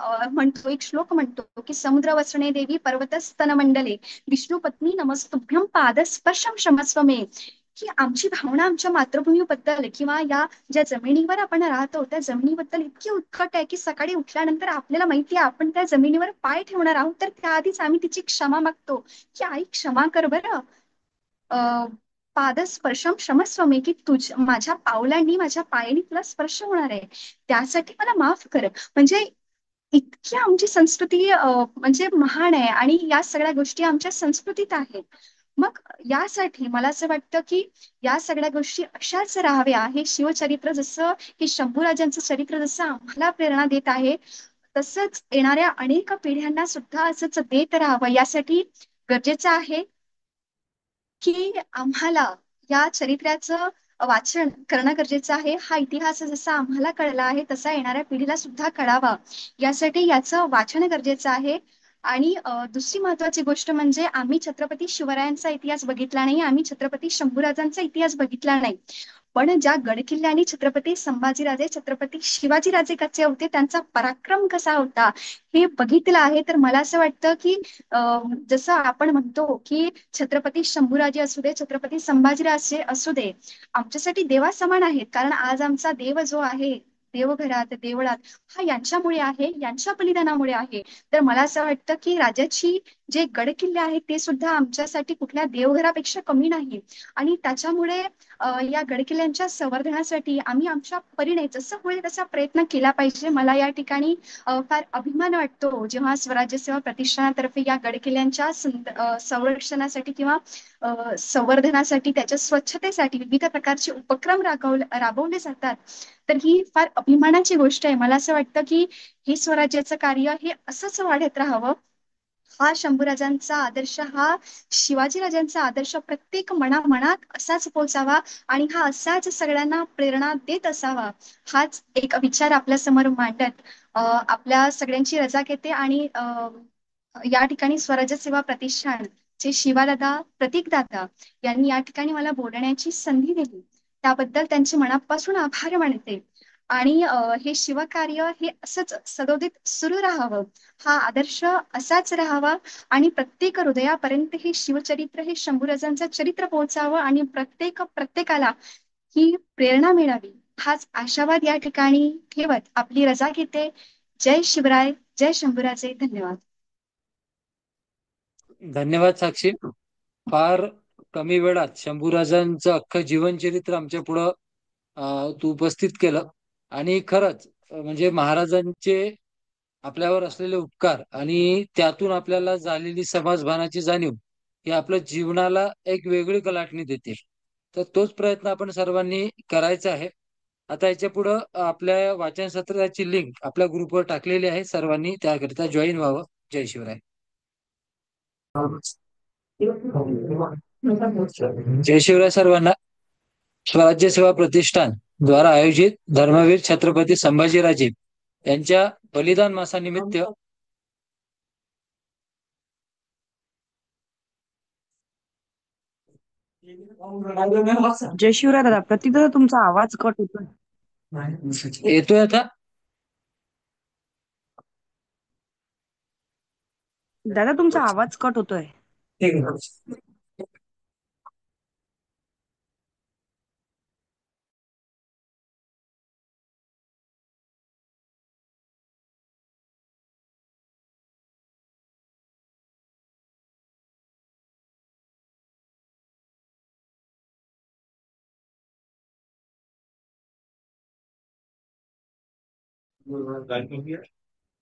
श्लोक म्हणतो की समुद्र वसने देवी पर्वतस्तन मंडले विष्णू पत्नी नमस्तुभ्यं पादस्पर्शम क्षमस्व मे. की आमची भावना आमच्या मातृभूमीबद्दल किंवा या ज्या जमिनीवर आपण राहतो, त्या जमिनीबद्दल इतकी उत्कट आहे की सकाळी उठल्यानंतर आपल्याला माहिती आहे आपण त्या जमिनीवर पाय ठेवणार आहोत, तर त्याआधीच आम्ही तिची क्षमा मागतो की आई क्षमा कर बरं. अ, पादस्पर्शम क्षमस्व मे, की माझ्या पावलांनी, माझ्या पायाने तुला स्पर्श होणार आहे, त्यासाठी मला माफ कर. म्हणजे इतकी आमची संस्कृती म्हणजे महान आहे, आणि या सगळ्या गोष्टी आमच्या संस्कृतीत आहेत. मग यासाठी मला असं वाटतं की या सगळ्या गोष्टी अशाच राहाव्या. हे शिवचरित्र जसं, हे शंभूराजांचं चरित्र जसं आम्हाला प्रेरणा देत आहे, तसंच येणाऱ्या अनेक पिढ्यांना सुद्धा असंच देत राहावं. यासाठी गरजेचं आहे की आम्हाला या चरित्राचं वाचन करणं गरजेचं आहे. हा इतिहास जसा आम्हाला कळला आहे, तसा येणाऱ्या पिढीला सुद्धा कळावा. यासाठी याचं वाचन गरजेचं आहे. आणि दुसरी महत्वाची गोष्ट म्हणजे आम्ही छत्रपती शिवरायांचा इतिहास बघितला नाही, आम्ही छत्रपती शंभूराजांचा इतिहास बघितला नाही. पण ज्या गडकिल्ल्यांनी छत्रपती संभाजीराजे, छत्रपती शिवाजीराजे कसे होते, त्यांचा पराक्रम कसा होता, हे बघितलं आहे. तर मला असं वाटतं की जसं आपण म्हणतो की छत्रपती शंभूराजे असू दे, छत्रपती संभाजीराजे असू दे, आमच्यासाठी देवा समान आहेत. कारण आज आमचा देव जो आहे देवघरात, देवळात, हा यांच्यामुळे आहे, यांच्या बलिदानामुळे आहे. तर मला असं वाटतं की राजाची जे गडकिल्ले आहेत ते सुद्धा आमच्यासाठी कुठल्या देवघरापेक्षा कमी नाही. आणि त्याच्यामुळे या गडकिल्ल्यांच्या संवर्धनासाठी आम्ही आमच्या परीने जसं होईल तसा प्रयत्न केला पाहिजे. मला या ठिकाणी फार अभिमान वाटतो जेव्हा स्वराज्य सेवा प्रतिष्ठानातर्फे या गडकिल्ल्यांच्या संरक्षणासाठी किंवा संवर्धनासाठी, त्याच्या स्वच्छतेसाठी विविध प्रकारचे उपक्रम राबवले जातात. तर ही फार अभिमानाची गोष्ट आहे. मला असं वाटतं की हे स्वराज्याचं कार्य हे असंच वाढत राहावं. हा शंभूराजांचा आदर्श, हा शिवाजीराजांचा आदर्श प्रत्येक मनामनात असाच पोचावा आणि हा असाच सगळ्यांना प्रेरणा देत असावा. हाच एक विचार आपल्या समोर मांडत आपल्या सगळ्यांची रजा घेते आणि या ठिकाणी स्वराज्य सेवा प्रतिष्ठान चे शिवादादा, प्रतीकदादा यांनी या ठिकाणी मला बोलण्याची संधी दिली, त्याबद्दल त्यांचे मनापासून आभार मानते. आणि हे शिवकार्य हे असंच सदोदित सुरू राहावं, हा आदर्श असाच राहावा आणि प्रत्येक हृदयापर्यंत हे शिवचरित्र, हे शंभूराजांचं चरित्र पोहोचावं आणि प्रत्येकाला ही प्रेरणा मिळावी, हाच आशावाद या ठिकाणी ठेवत आपली रजा घेते. जय शिवराय, जय शंभूराजे. धन्यवाद. धन्यवाद साक्षी. फार कमी वेळात शंभूराजांचं अख्खं जीवनचरित्र आमच्या पुढं तू उपस्थित केलं. आणि खरंच म्हणजे महाराजांचे आपल्यावर असलेले उपकार आणि त्यातून आपल्याला झालेली समाजभानाची जाणीव ही आपल्या जीवनाला एक वेगळी कलाटणी देते. तर तोच प्रयत्न आपण सर्वांनी करायचा आहे. आता याच्या पुढं आपल्या वाचन सत्राची लिंक आपल्या ग्रुपवर टाकलेली आहे, सर्वांनी त्याकरिता जॉईन व्हावं. जय शिवराय. जय शिवराय सर्वांना. स्वराज्य सेवा प्रतिष्ठान द्वारा आयोजित धर्मवीर छत्रपती संभाजीराजे यांच्या बलिदान मासानिमित्त जय शिवराय दादा. प्रतीक दादा, तुमचा आवाज कट होतोय. येतोय आता? दादा, तुमचा आवाज कट होतोय.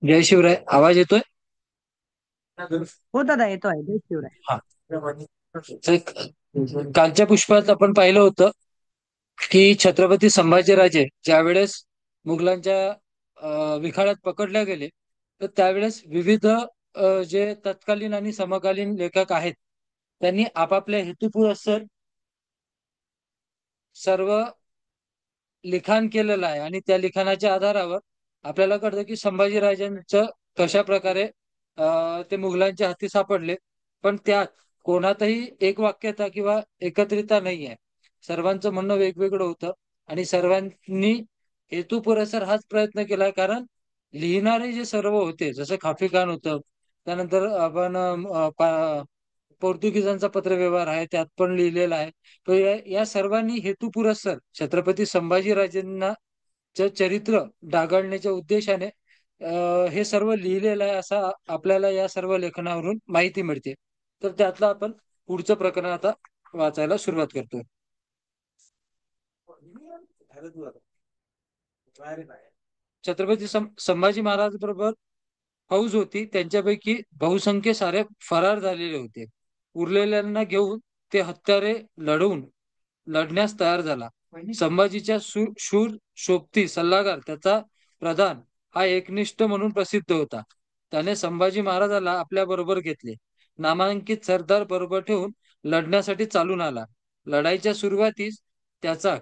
जय शिवराय. आवाज येतोय? हो दादा, येतोय. जय शिवराय. हा. कालच्या पुष्पात आपण पाहिलं होतं की छत्रपती संभाजीराजे ज्यावेळेस मुघलांच्या विखाळात पकडले गेले, तर त्यावेळेस विविध जे तत्कालीन आणि समकालीन लेखक आहेत त्यांनी आपापल्या हेतुपुरस्सर सर्व लिखाण केलेलं आहे. आणि त्या लिखाणाच्या आधारावर आपल्याला कळतं की संभाजीराजांचं कशा प्रकारे ते मुघलांच्या हाती सापडले. पण त्यात कोणातही एक वाक्यता किंवा एकत्रितता नाही आहे. सर्वांचं म्हणणं वेगवेगळं होतं आणि सर्वांनी हेतुपुरस्सर हाच प्रयत्न केला. कारण लिहिणारे जे सर्व होते, जसं खाफी खान होतं, त्यानंतर आपण पोर्तुगीजांचा पत्रव्यवहार आहे त्यात पण लिहिलेला आहे. तर या सर्वांनी हेतुपुरस्सर छत्रपती संभाजीराजेंना चरित्र डागाळण्याच्या उद्देशाने हे सर्व लिहिलेलं आहे, असं आपल्याला या सर्व लेखनावरून माहिती मिळते. तर त्यातलं आपण पुढचं प्रकरण आता वाचायला सुरुवात करतोय. छत्रपती संभाजी महाराज बरोबर फौज होती, त्यांच्यापैकी बहुसंख्य सारे फरार झालेले होते. उरलेल्यांना घेऊन ते हत्यारे लढण्यास तयार झाला. संभाजीच्या शूर शोभती सल्लागार, त्याचा प्रधान हा एकनिष्ठ म्हणून प्रसिद्ध होता. त्याने संभाजी महाराजाला आपल्या बरोबर घेतले. नामांकित सरदार बरोबर ठेवून लढण्यासाठी चालून आला. लढाईच्या सुरुवातीस त्याचा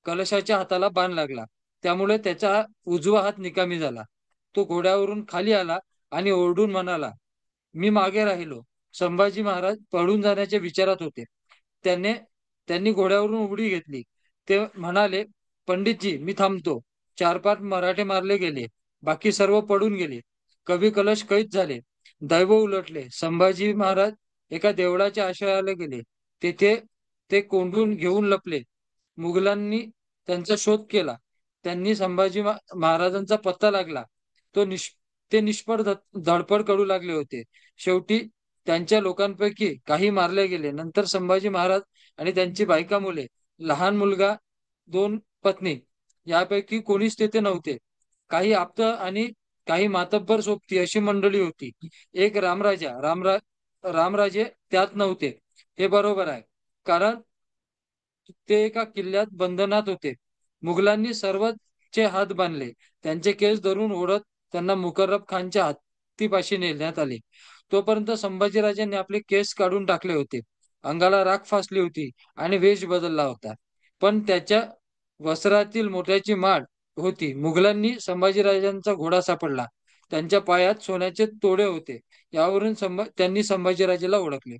कलशाच्या हाताला बाण लागला, त्यामुळे त्याचा उजवा हात निकामी झाला. तो घोड्यावरून खाली आला आणि ओरडून म्हणाला, मी मागे राहिलो. संभाजी महाराज पळून जाण्याच्या विचारात होते. त्याने त्यांनी घोड्यावरून उडी घेतली. ते म्हणाले, पंडितजी मी थांबतो. 4-5 मराठे मारले गेले, बाकी सर्व पडून गेले. कवी कलश कैद झाले. दैव उलटले. संभाजी महाराज एका देवळाच्या आश्रयाला गेले. तेथे ते कोंडून घेऊन लपले. मुघलांनी त्यांचा शोध केला. त्यांनी संभाजी महाराजांचा पत्ता लागला. तो निष ते निष्फळ धडपड करू लागले होते. शेवटी त्यांच्या लोकांपैकी काही मारले गेले. नंतर संभाजी महाराज आणि त्यांची बायका मुले, लहान मुलगा, 2 पत्नी यापैकी कोणीच तेथे नव्हते. काही आप्त आणि काही मातब्बर सोबती अशी मंडळी होती. एक रामराजे त्यात नव्हते. हे बरोबर आहे, कारण ते एका किल्ल्यात बंधनात होते. मुघलांनी सर्वचे हात बांधले. त्यांचे केस धरून ओढत त्यांना मुकर्रब खानच्या हत्तीपाशी नेण्यात आले. तोपर्यंत संभाजीराजांनी आपले केस काढून टाकले होते. अंगाला राख फासली होती आणि वेश बदलला होता. पण त्याच्या वस्त्रातील मोत्याची माळ होती. मुघलांनी संभाजीराजांचा घोडा सापडला. त्यांच्या पायात सोन्याचे तोडे होते. यावरून त्यांनी संभाजीराजेला ओळखले.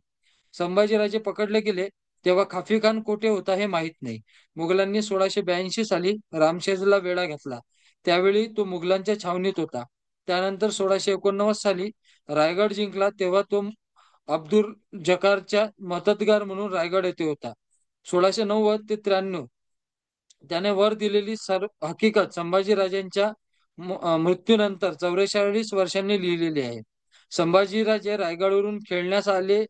संभाजीराजे पकडले गेले तेव्हा खाफी खान कोठे होता हे माहीत नाही. मुघलांनी 1682 साली रामशेजला वेढा घातला. त्यावेळी तो मुघलांच्या छावणीत होता. त्यानंतर 1689 साली रायगड जिंकला तेव्हा तो अब्दुल जकारच्या मदतगार म्हणून रायगड येथे होता. 1690 ते 93 त्याने वर दिलेली हकीकत संभाजीराजांच्या मृत्यूनंतर 44 वर्षांनी लिहिलेली आहे. संभाजीराजे रायगडवरून खेळण्यास आले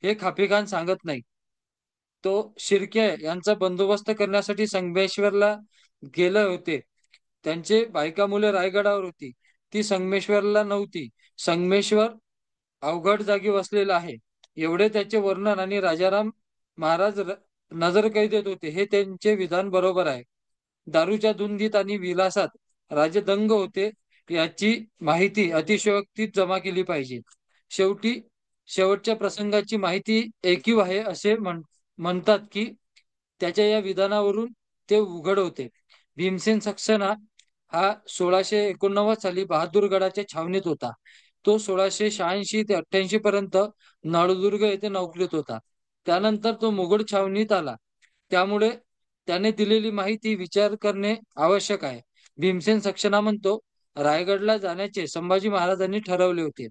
हे खाफी सांगत नाही. तो शिर्के यांचा बंदोबस्त करण्यासाठी संगमेश्वरला गेले होते. त्यांचे बायका मुले रायगडावर होती. ती संगमेश्वरला नव्हती. संगमेश्वर अवघड जागी वसलेला आहे एवढे त्याचे वर्णन आणि राजाराम महाराज नजर कैदेत होते हे त्यांचे विधान बरोबर आहे. दारूच्या धुंदीत आणि विलासात राजे दंग होते याची माहिती अतिशयोक्तीत जमा केली पाहिजे. शेवटच्या प्रसंगाची माहिती ऐकीव आहे असे म्हणतात की त्याच्या या विधानावरून ते उघड होते. भीमसेन सक्सेना हा 1689 साली बहादूरगडाच्या छावणीत होता. तो 1686 ते 88 पर्यंत नळदुर्ग येथे नोकरीत होता. त्यानंतर तो मुघल छावणीत आला. त्यामुळे त्याने दिलेली माहिती विचार करणे आवश्यक आहे. भीमसेन सक्सेना म्हणतो, रायगडला जाण्याचे संभाजी महाराजांनी ठरवले होते.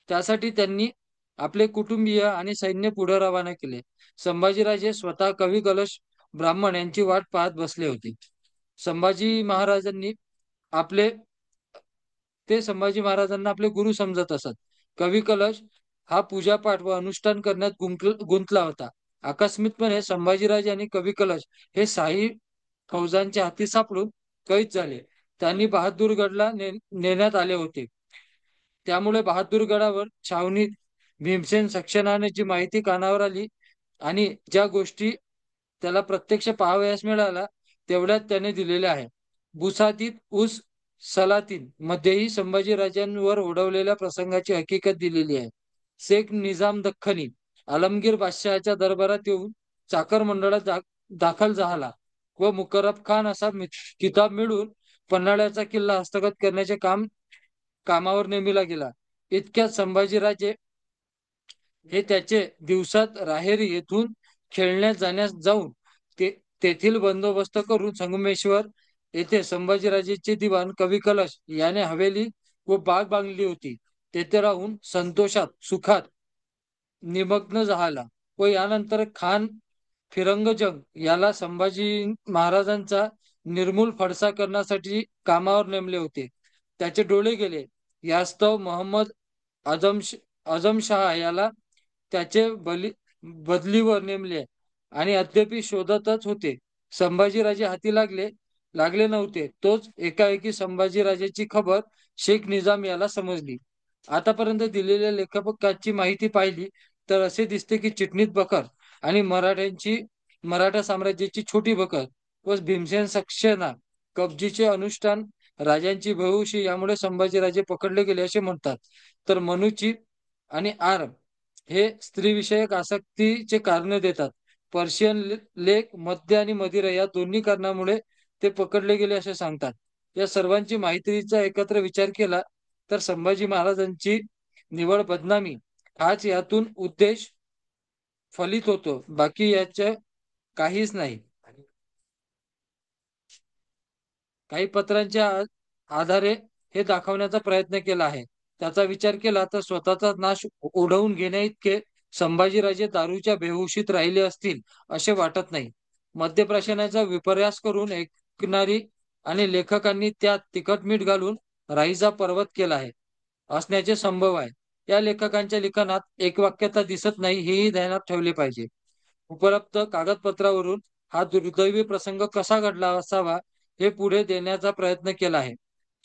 त्यासाठी त्यांनी आपले कुटुंबीय आणि सैन्य पुढे रवाना केले. संभाजीराजे स्वतः कवी कलश ब्राह्मण यांची वाट पाहत बसले होते. संभाजी महाराजांनी आपले संभाजी महाराजांना आपले गुरु समजत असत. कवी कलश हा पूजापाठ व अनुष्ठान करण्यात गुंतला होता. आकस्मितपणे संभाजीराजे आणि कवी कलश हे शाही फौजांच्या हाती सापडून कैद झाले. त्यांनी बहादूरगडला नेण्यात आले होते. त्यामुळे बहादूरगडावर छावणीत भीमसेन सक्सेनाने जी माहिती कानावर आली आणि ज्या गोष्टी त्याला प्रत्यक्ष पाहावयास मिळाल्या तेवढ्यात त्याने दिलेल्या आहे. बुसातीत उस सलातीन मध्येही संभाजीराजांवर ओढवलेल्या प्रसंगाची हकीकत दिलेली आहे. शेख निजाम दख्खनी आलमगीर बादशहाच्या दरबारात येऊन चाकर मंडळात दाखल झाला व मुकर्रब खान असा किताब मिळून पन्हाळ्याचा किल्ला हस्तगत करण्याचे कामावर नेमिला गेला. इतक्यात संभाजीराजे हे त्याचे दिवसात राहेरी येथून खेळण्यात जाण्यास जाऊन तेथील बंदोबस्त करून संगमेश्वर येथे संभाजीराजेचे दिवाण कवी कलश याने हवेली व बाग बांधली होती. तेथे राहून संतोषात सुखात निमग्न झाला व यानंतर खान फिरंगजंग याला संभाजी महाराजांचा निर्मूल फडसा करण्यासाठी कामावर नेमले होते. त्याचे डोळे गेले. यास्तव मोहम्मद आझमशहा याला त्याचे बदलीवर नेमले आणि अद्याप शोधतच होते. संभाजीराजे हाती लागले नव्हते. तोच एकाएकी संभाजीराजेची खबर शेख निजाम याला समजली. आतापर्यंत दिलेल्या लेखकाची माहिती पाहिली तर असे दिसते की चिटणीस बकर आणि मराठा साम्राज्याची छोटी बकर व भीमसेन सक्सेना कब्जीचे अनुष्ठान राजांची भविष्य यामुळे संभाजीराजे पकडले गेले असे म्हणतात. तर मनुची आणि आर हे स्त्रीविषयक आसक्तीचे कारण देतात. पर्शियन लेख, मद्य आणि मदिरा या दोन्ही कारणामुळे ते पकडले गेले असे सांगतात. या सर्वांची माहितीचा एकत्र विचार केला तर संभाजी महाराजांची निवड बदनामी हाच यातून उद्देश फलित होतो, बाकी याच्या काहीच नाही. काही पत्रांच्या आधारे हे दाखवण्याचा प्रयत्न केला आहे. त्याचा विचार केला तर स्वतःचा नाश ओढवून घेण्याइतके संभाजीराजे दारूच्या बेहोशीत राहिले असतील असे वाटत नाही. मद्यप्राशनाचा विपर्यास करून ऐकणारी आणि लेखकांनी त्यात तिखट मीठ घालून राईचा पर्वत केला आहे असण्याचे संभव आहे. या लेखकांच्या लिखाणात एकवाक्यता दिसत नाही, हेही ध्यानात ठेवले पाहिजे. उपलब्ध कागदपत्रावरून हा दुर्दैवी प्रसंग कसा घडला असावा हे पुढे देण्याचा प्रयत्न केला आहे.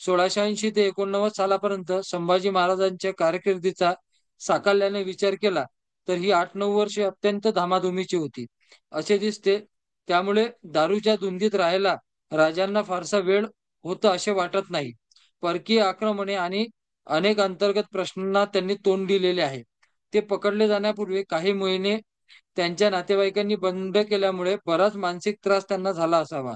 1680 ते 89 सालापर्यंत संभाजी महाराजांच्या कारकिर्दीचा साकल्याने विचार केला तर ही 8-9 वर्षे अत्यंत धामाधुमीची होती असे दिसते. त्यामुळे दारूच्या धुंदीत राहायला राजांना फारसा वेळ होता असे वाटत नाही. परकीय आक्रमणे आणि अनेक अंतर्गत प्रश्नांना त्यांनी तोंड दिलेले आहे. ते पकडले जाण्यापूर्वी काही महिने त्यांच्या नातेवाईकांनी बंद केल्यामुळे बराच मानसिक त्रास त्यांना झाला असावा.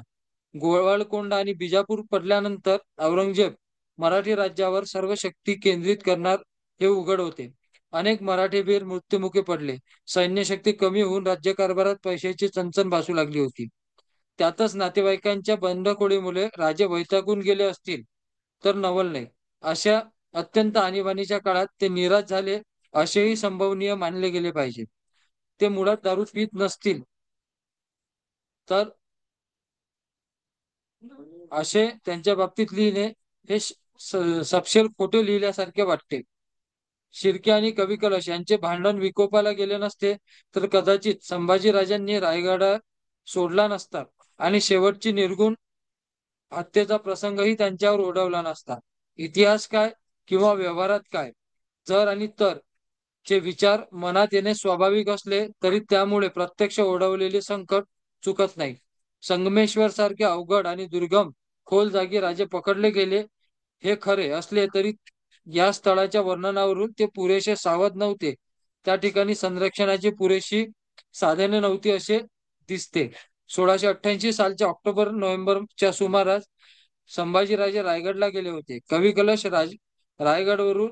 गोवळकोंडा आणि बिजापूर पडल्यानंतर औरंगजेब मराठी राज्यावर सर्व शक्ती केंद्रित करणार हे उघड होते. अनेक मराठी वीर मृत्युमुखी पडले. सैन्यशक्ती कमी होऊन राज्यकारभारात पैशाची चणचण भासू लागली होती. त्यातच नातेवाईकांच्या बंडखोरीमुळे राजे वैतागून गेले असतील तर नवल नाही. अशा अत्यंत आणीबाणीच्या काळात ते निराश झाले असेही संभवनीय मानले गेले पाहिजे. ते मुळात दारू पीत नसतील तर असे त्यांच्या बाबतीत लिहिणे हे सपशेल खोटे लिहिल्यासारखे वाटते. शिर्के आणि कवी कलश यांचे भांडण विकोपाला गेले नसते तर कदाचित संभाजीराजांनी रायगड सोडला नसता आणि शेवटची निर्गुण हत्येचा प्रसंगही त्यांच्यावर ओढवला नसता. इतिहास काय किंवा व्यवहारात काय, जर आणि तर चे विचार मनात येणे स्वाभाविक असले तरी त्यामुळे प्रत्यक्ष ओढवलेले संकट चुकत नाही. संगमेश्वर सारखे अवघड आणि दुर्गम खोल जागी राजे पकडले गेले हे खरे असले तरी या स्थळाच्या वर्णनावरून ते पुरेसे सावध नव्हते. त्या ठिकाणी संरक्षणाची पुरेशी साधने नव्हती असे दिसते. 1688 सालच्या ऑक्टोबर-नोव्हेंबरच्या सुमारास संभाजीराजे रायगडला गेले होते. कवी कलश रायगडवरून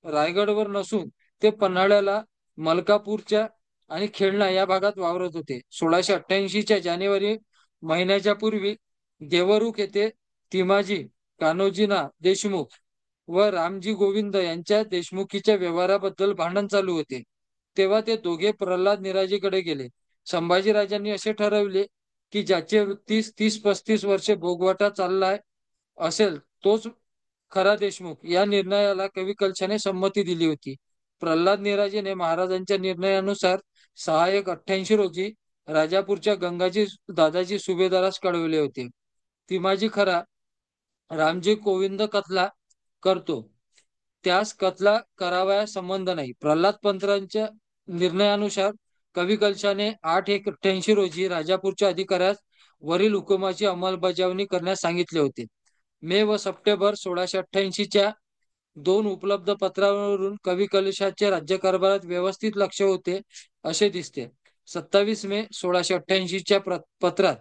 रायगडवर नसून ते पन्हाळ्याला, मलकापूरच्या आणि खेळणा या भागात वावरत होते. 1688च्या जानेवारी महिन्याच्या पूर्वी देवरुख येथे तिमाजी कान्होजीना देशमुख व रामजी गोविंद यांच्या देशमुखीच्या व्यवहाराबद्दल भांडण चालू होते. तेव्हा ते दोघे प्रल्हाद निराजीकडे गेले. संभाजीराजांनी असे ठरवले की ज्याचे वृत्तीस 30-35 वर्षे भोगवाटा चाललाय असेल तोच खरा देशमुख. या निर्णयाला कवी कलशाने संमती दिली होती. प्रल्हाद निराजीने महाराजांच्या निर्णयानुसार 6/1/88 रोजी राजापूरच्या गंगाजी दादाजी सुभेदारास कळवले होते. तिमाजी खरा, रामजी गोविंद कथला करतो, त्यास कथला करावयास संबंध नाही. प्रल्हाद पंतांच्या निर्णयानुसार कवी कलशाने 8/1/88 रोजी राजापूरच्या अधिकाऱ्यास वरील हुकुमाची अंमलबजावणी करण्यास सांगितले होते. मे व सप्टेंबर 1688च्या 2 उपलब्ध पत्रावरून कवी कलशाचे राज्यकारभारात व्यवस्थित लक्ष होते असे दिसते. 27 मे 1688च्या पत्रात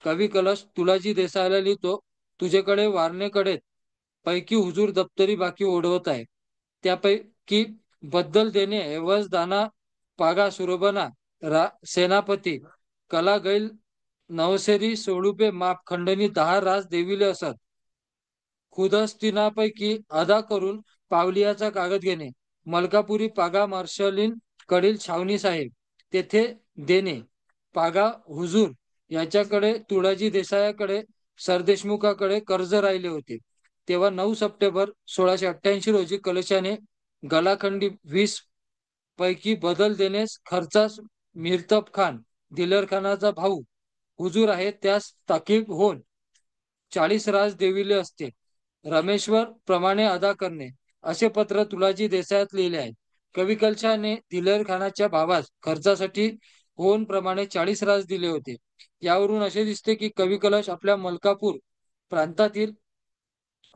कवी कलश तुलाजी देसाईला लिहितो, तुझेकडे वारणेकडे पैकी हुजूर दप्तरी बाकी ओढवत आहे. त्यापैकी बद्दल देणे एवज दाना पागा सुरबना सेनापती कला गैल नवसेरी सोळुपे माप खंडणी 10 रास देविले असत. खुदस्तिनापैकी अदा करून पावलियाचा कागद घेणे. मलकापुरी पागा मार्शलिन कडील छावणी साहेब तेथे देणे. पागा हुजूर याच्याकडे तुळाजी देसायाकडे सरदेशमुखाकडे कर्ज राहिले होते. तेव्हा 9 सप्टेंबर 1688 रोजी कलशाने गलाखंडी 20 पैकी बदल देण्यास खर्चास मिर्तब खान दिलर खानाचा भाऊ हुजूर आहे त्यास ताकीब होऊन 40 रास देविले असते. रमेश्वर प्रमाणे अदा करणे असे पत्र तुलाजी देसायात लिहिले आहे. कवी कलशाने दिलर खानाच्या भावास खर्चासाठी होऊन प्रमाणे 40 रास दिले होते. यावरून असे दिसते की कवी कलश आपल्या मलकापूर प्रांतातील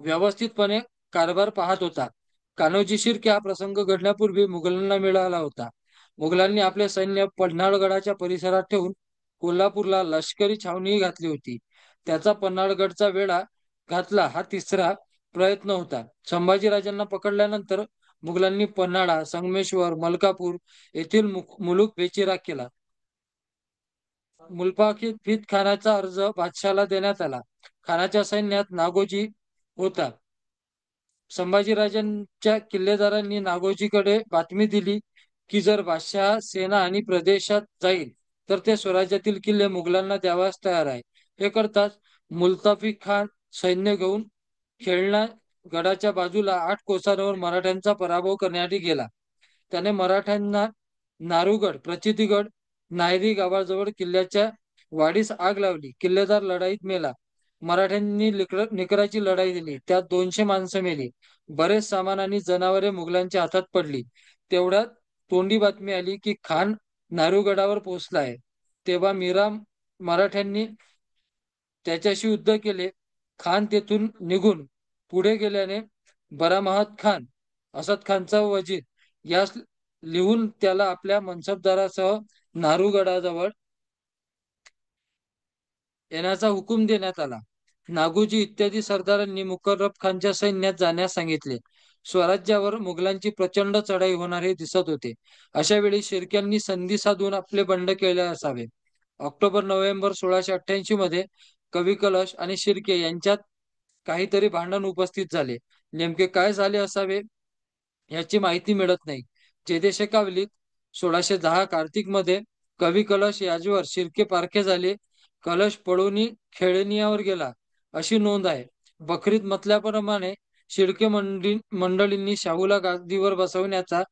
व्यवस्थितपणे कारभार पाहत होता. कान्होजी शिर्के हा प्रसंग घडण्यापूर्वी मुघलांना मिळाला होता. मुघलांनी आपले सैन्य पन्हाळगडाच्या परिसरात ठेवून कोल्हापूरला लष्करी छावणी घातली होती. त्याचा पन्हाळगडचा वेढा घातला हा तिसरा प्रयत्न होता. संभाजीराजांना पकडल्यानंतर मुघलांनी पन्हाळा, संगमेश्वर, मलकापूर येथील मुलूक बेचिराख केला. मुल्फाखित खानाचा अर्ज बादशाला देण्यात आला. खानाच्या सैन्यात नागोजी होता. संभाजीराजांच्या किल्लेदारांनी नागोजीकडे बातमी दिली की जर बादशाह सेना आणि प्रदेशात जाईल तर ते स्वराज्यातील किल्ले मुघलांना द्यावास तयार आहे. हे करताच मुल्ताफी खान सैन्य घेऊन खेळणा गडाच्या बाजूला 8 कोसांवर मराठ्यांचा पराभव करण्यासाठी गेला. त्याने मराठ्यांना नारूगड, प्रचितीगड, नायरी गावाजवळ किल्ल्याच्या वाडीस आग लावली. किल्लेदार लढाईत मेला. मराठ्यांनी निकराची लढाई दिली. त्यात 200 माणसं मेली. बरेच सामान आणि जनावरे मुघलांच्या हातात पडली. तेवढ्यात तोंडी बातमी आली की खान नारूगडावर पोहोचलाय. तेव्हा मीरा मराठ्यांनी त्याच्याशी युद्ध केले. खान तेथून निघून पुढे गेल्याने बरामहत खान, असद खानचा वजीर, यास लिहून त्याला आपल्या मनसबदारासह नारूगडाजवळ येण्याचा हुकूम देण्यात आला. नागोजी इत्यादी सरदारांनी मुकर्रब खानच्या सैन्यात जाण्यास सांगितले. स्वराज्यावर मुघलांची प्रचंड चढाई होणार हे दिसत होते. अशा वेळी शिर्क्यांनी संधी साधून आपले बंड केले असावे. ऑक्टोबर-नोव्हेंबर 1688 मध्ये कवी कलश आणि शिर्के यांच्यात काहीतरी भांडण उपस्थित झाले. नेमके काय झाले असावे याची माहिती मिळत नाही. जेदेशे कावलीत 1610 कार्तिक मध्ये कवी कलश याजवर शिर्के पारखे झाले. कलश पळून खेळणीयावर गेला अशी नोंद आहे. बखरीत म्हटल्याप्रमाणे शिर्के मंडळींनी शाहूला गादीवर बसवण्याचा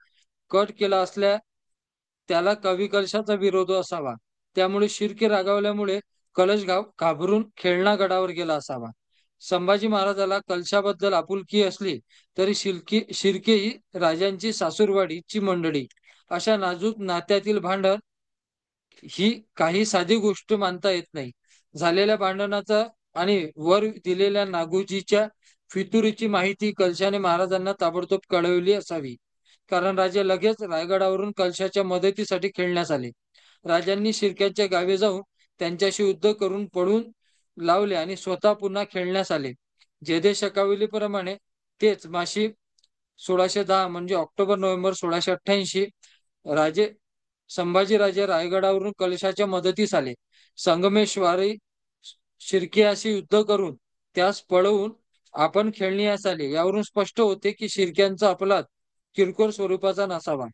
कट केला असल्या त्याला कवी कलशाचा विरोध असावा. त्यामुळे शिर्के रागावल्यामुळे कलश घाबरून खेळणा गडावर गेला असावा. संभाजी महाराजाला कलशाबद्दल आपुलकी असली तरी शिर्के ही राजांची सासूरवाडीची मंडळी. अशा नाजूक नात्यातील भांडण ही काही साधी गोष्ट मानता येत नाही. झालेल्या भांडणाचा आणि वर दिलेल्या नागोजीच्या फितुरीची माहिती कलशाने महाराजांना ताबडतोब कळवली असावी. कारण राजे लगेच रायगडावरून कलशाच्या मदतीसाठी खेळण्यास आले. राजांनी शिर्क्याच्या गावी जाऊन त्यांच्याशी युद्ध करून पळून लावले आणि स्वतः पुन्हा खेळण्यास आले. जेदे शकावलीप्रमाणे तेच माशी 1610 म्हणजे ऑक्टोबर-नोव्हेंबर 1688 राजे संभाजीराजे रायगडावरून कलशाच्या मदतीस आले. संगमेश्वरी शिर्क्याशी युद्ध करून त्यास पळवून आपण खेळण्यास आले. यावरून स्पष्ट होते की शिर्क्यांचा अपलाद किरकोळ स्वरूपाचा नसावा.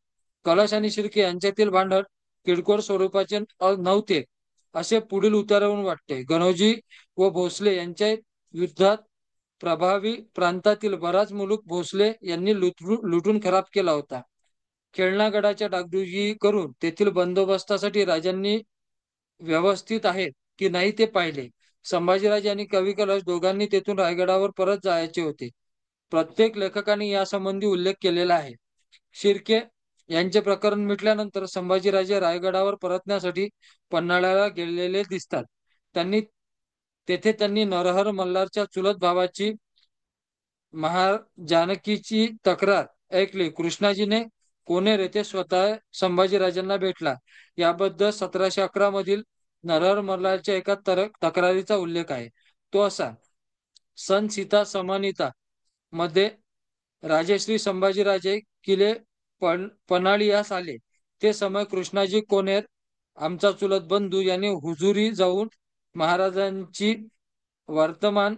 कलश आणि शिर्के यांच्यातील भांडण किरकोळ स्वरूपाचे नव्हते असे पुढील उतारावरून वाटते. गणोजी व भोसले यांच्या युद्धात प्रभावी प्रांतातील बराच मुलूक भोसले यांनी लुटून खराब केला होता. खेळणागडाच्या डागडुजी करून तेथील बंदोबस्तासाठी राजांनी व्यवस्थित आहेत की नाही ते पाहिले. संभाजीराजे आणि कवी कलश दोघांनी तेथून रायगडावर परत जायचे होते. प्रत्येक लेखकाने यासंबंधी उल्लेख केलेला आहे. शिर्के यांचे प्रकरण मिटल्यानंतर संभाजीराजे रायगडावर परतण्यासाठी पन्हाळ्याला गेलेले दिसतात. तेथे त्यांनी नरहर मल्हारच्या चुलत भावाची जानकीची तक्रार ऐकली. कृष्णाजीने कोनेर येथे स्वतः संभाजीराजांना भेटला. याबद्दल 1711 मधील नरहर मल्हारच्या एका तक्रारीचा उल्लेख आहे. तो असा: सन सीता समानिता मध्ये राजश्री संभाजीराजे किल्ले पन्हाळीयास आले. ते समय कृष्णाजी कोनेर आमचा चुलत बंधू यांनी हुजुरी जाऊन महाराजांची वर्तमान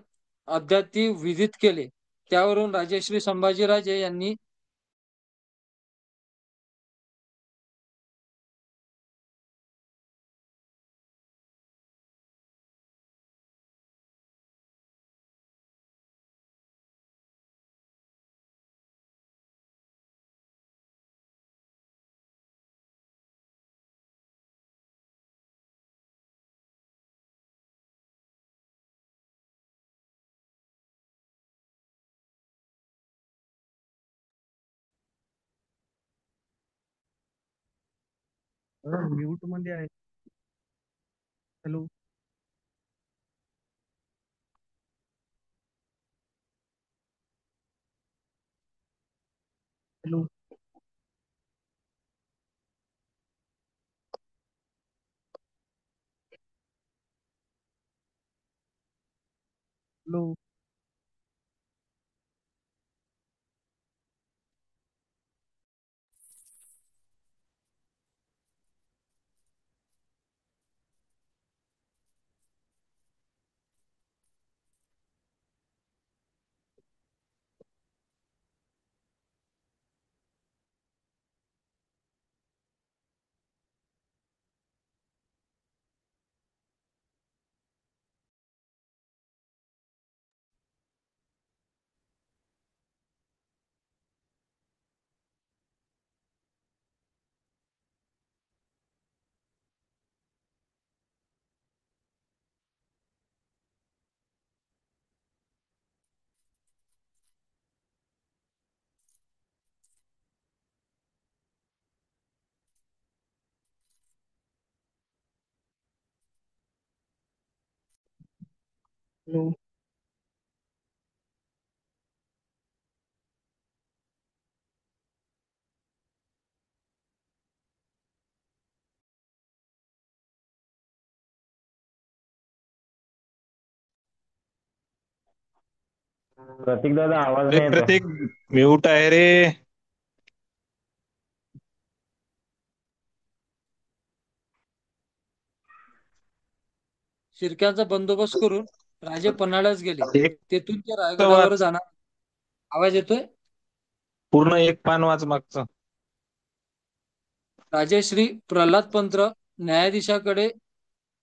अद्याती विदित केले. त्यावरून राजश्री संभाजीराजे यांनी म्यूट मध्ये आहे. हॅलो हॅलो हॅलो प्रतीक दादा आवाज अरे नाही येत आहे. प्रतीक म्यूट आहे रे. शिर्क्याचा बंदोबस्त करून राजे पन्हाळ्यास गेले. एक तेथून ते रायगडावर वाच, जाणार. आवाज येतोय? पूर्ण एक पान वाच मागचं. राजेश्री प्रल्हादपंत न्यायाधीशाकडे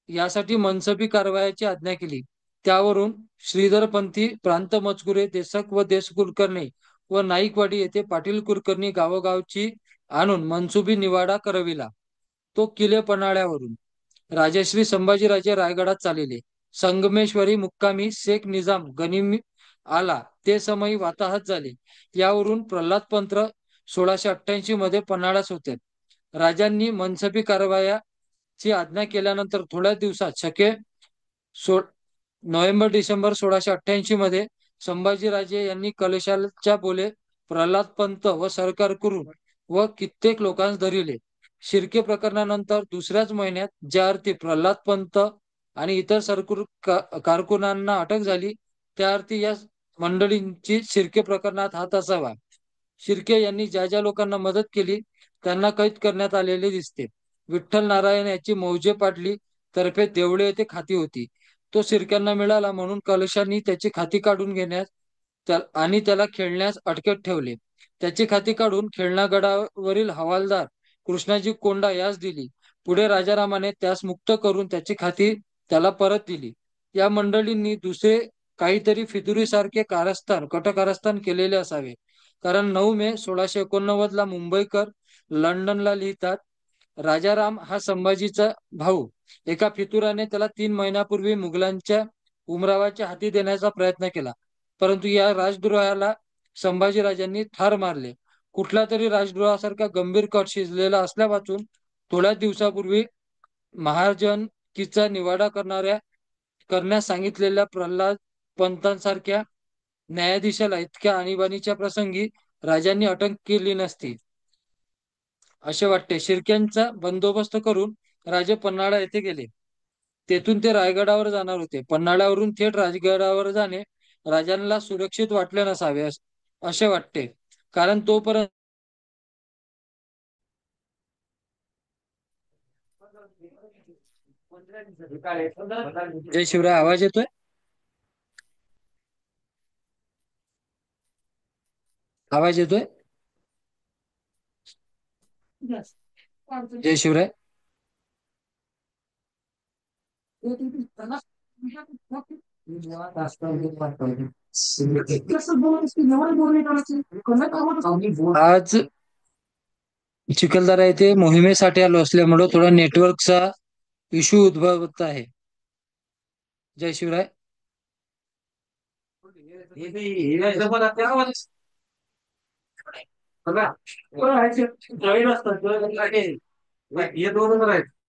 यासाठी मनसबी कारवायाची आज्ञा केली. त्यावरून श्रीधरपंथी, प्रांत मजकुरे, देशक व देशकुलकर्णी व नाईकवाडी येथे पाटील कुलकर्णी गावोगावची आणून मनसुबी निवाडा करविला. तो किले पन्हाळ्यावरून राजश्री संभाजीराजे रायगडात चालले. संगमेश्वरी मुक्कामी शेख निजाम गनिमी आला ते समयी वाताहत झाले. यावरून प्रल्हादपंत 1688 मध्ये पन्हाळ्यास होते. राजांनी मनसबी कारवायाची आज्ञा केल्यानंतर थोड्या दिवसात शके नोव्हेंबर-डिसेंबर 1688 मध्ये संभाजीराजे यांनी कलशाच्या बोले प्रल्हादपंत व सरकार करून व कित्येक लोकांस धरिले. शिर्के प्रकरणानंतर दुसऱ्याच महिन्यात ज्या अर्थी प्रल्हादपंत आणि इतर सरकूर कारकुनांना अटक झाली, त्या अर्थी या मंडळींची शिर्के प्रकरणात हात असावा. शिर्के यांनी ज्या ज्या लोकांना मदत केली त्यांना कैद करण्यात आलेले दिसते. विठ्ठल नारायण याची मौजे पाटली तर्फे देवळे येथे खाती होती. तो शिर्क्यांना मिळाला म्हणून कलशांनी त्याची खाती काढून घेण्यास आणि त्याला खेळण्यास अटकेत ठेवले. त्याची खाती काढून खेळणा गडावरील हवालदार कृष्णाजी कोंडा यास दिली. पुढे राजारामाने त्यास मुक्त करून त्याची खाती त्याला परत दिली. या मंडळींनी दुसरे काहीतरी फितुरीसारखे कटकारस्थान केलेले असावे. कारण 9 मे 1689 ला मुंबईकर लंडनला लिहितात, राजाराम हा संभाजीचा भाऊ. एका फितुराने त्याला 3 महिन्यापूर्वी मुघलांच्या उमरावाच्या हाती देण्याचा प्रयत्न केला, परंतु या राजद्रोहाला संभाजीराजांनी ठार मारले. कुठला तरी राजद्रोहासारखा गंभीर कट शिजलेला असल्यापासून थोड्या दिवसापूर्वी महाजनकीचा निवाडा करण्यास सांगितलेल्या प्रल्हाद पंतांसारख्या न्यायाधीशाला इतक्या आणीबाणीच्या प्रसंगी राजांनी अटक केली नसती असे वाटते. शिर्क्यांचा बंदोबस्त करून राजे पन्हाळा येथे गेले. तेथून ते रायगडावर जाणार होते. पन्हाळ्यावरून थेट राजगडावर जाणे राजांना सुरक्षित वाटले नसावे असे वाटते, कारण तोपर्यंत जय शिवराय. आवाज येतोय? आवाज येतोय? जय शिवराय. आज चिखलदरा येथे मोहिमेसाठी आलो असल्यामुळे थोडा नेटवर्कचा इश्यू उद्भवत आहे. जय शिवराय.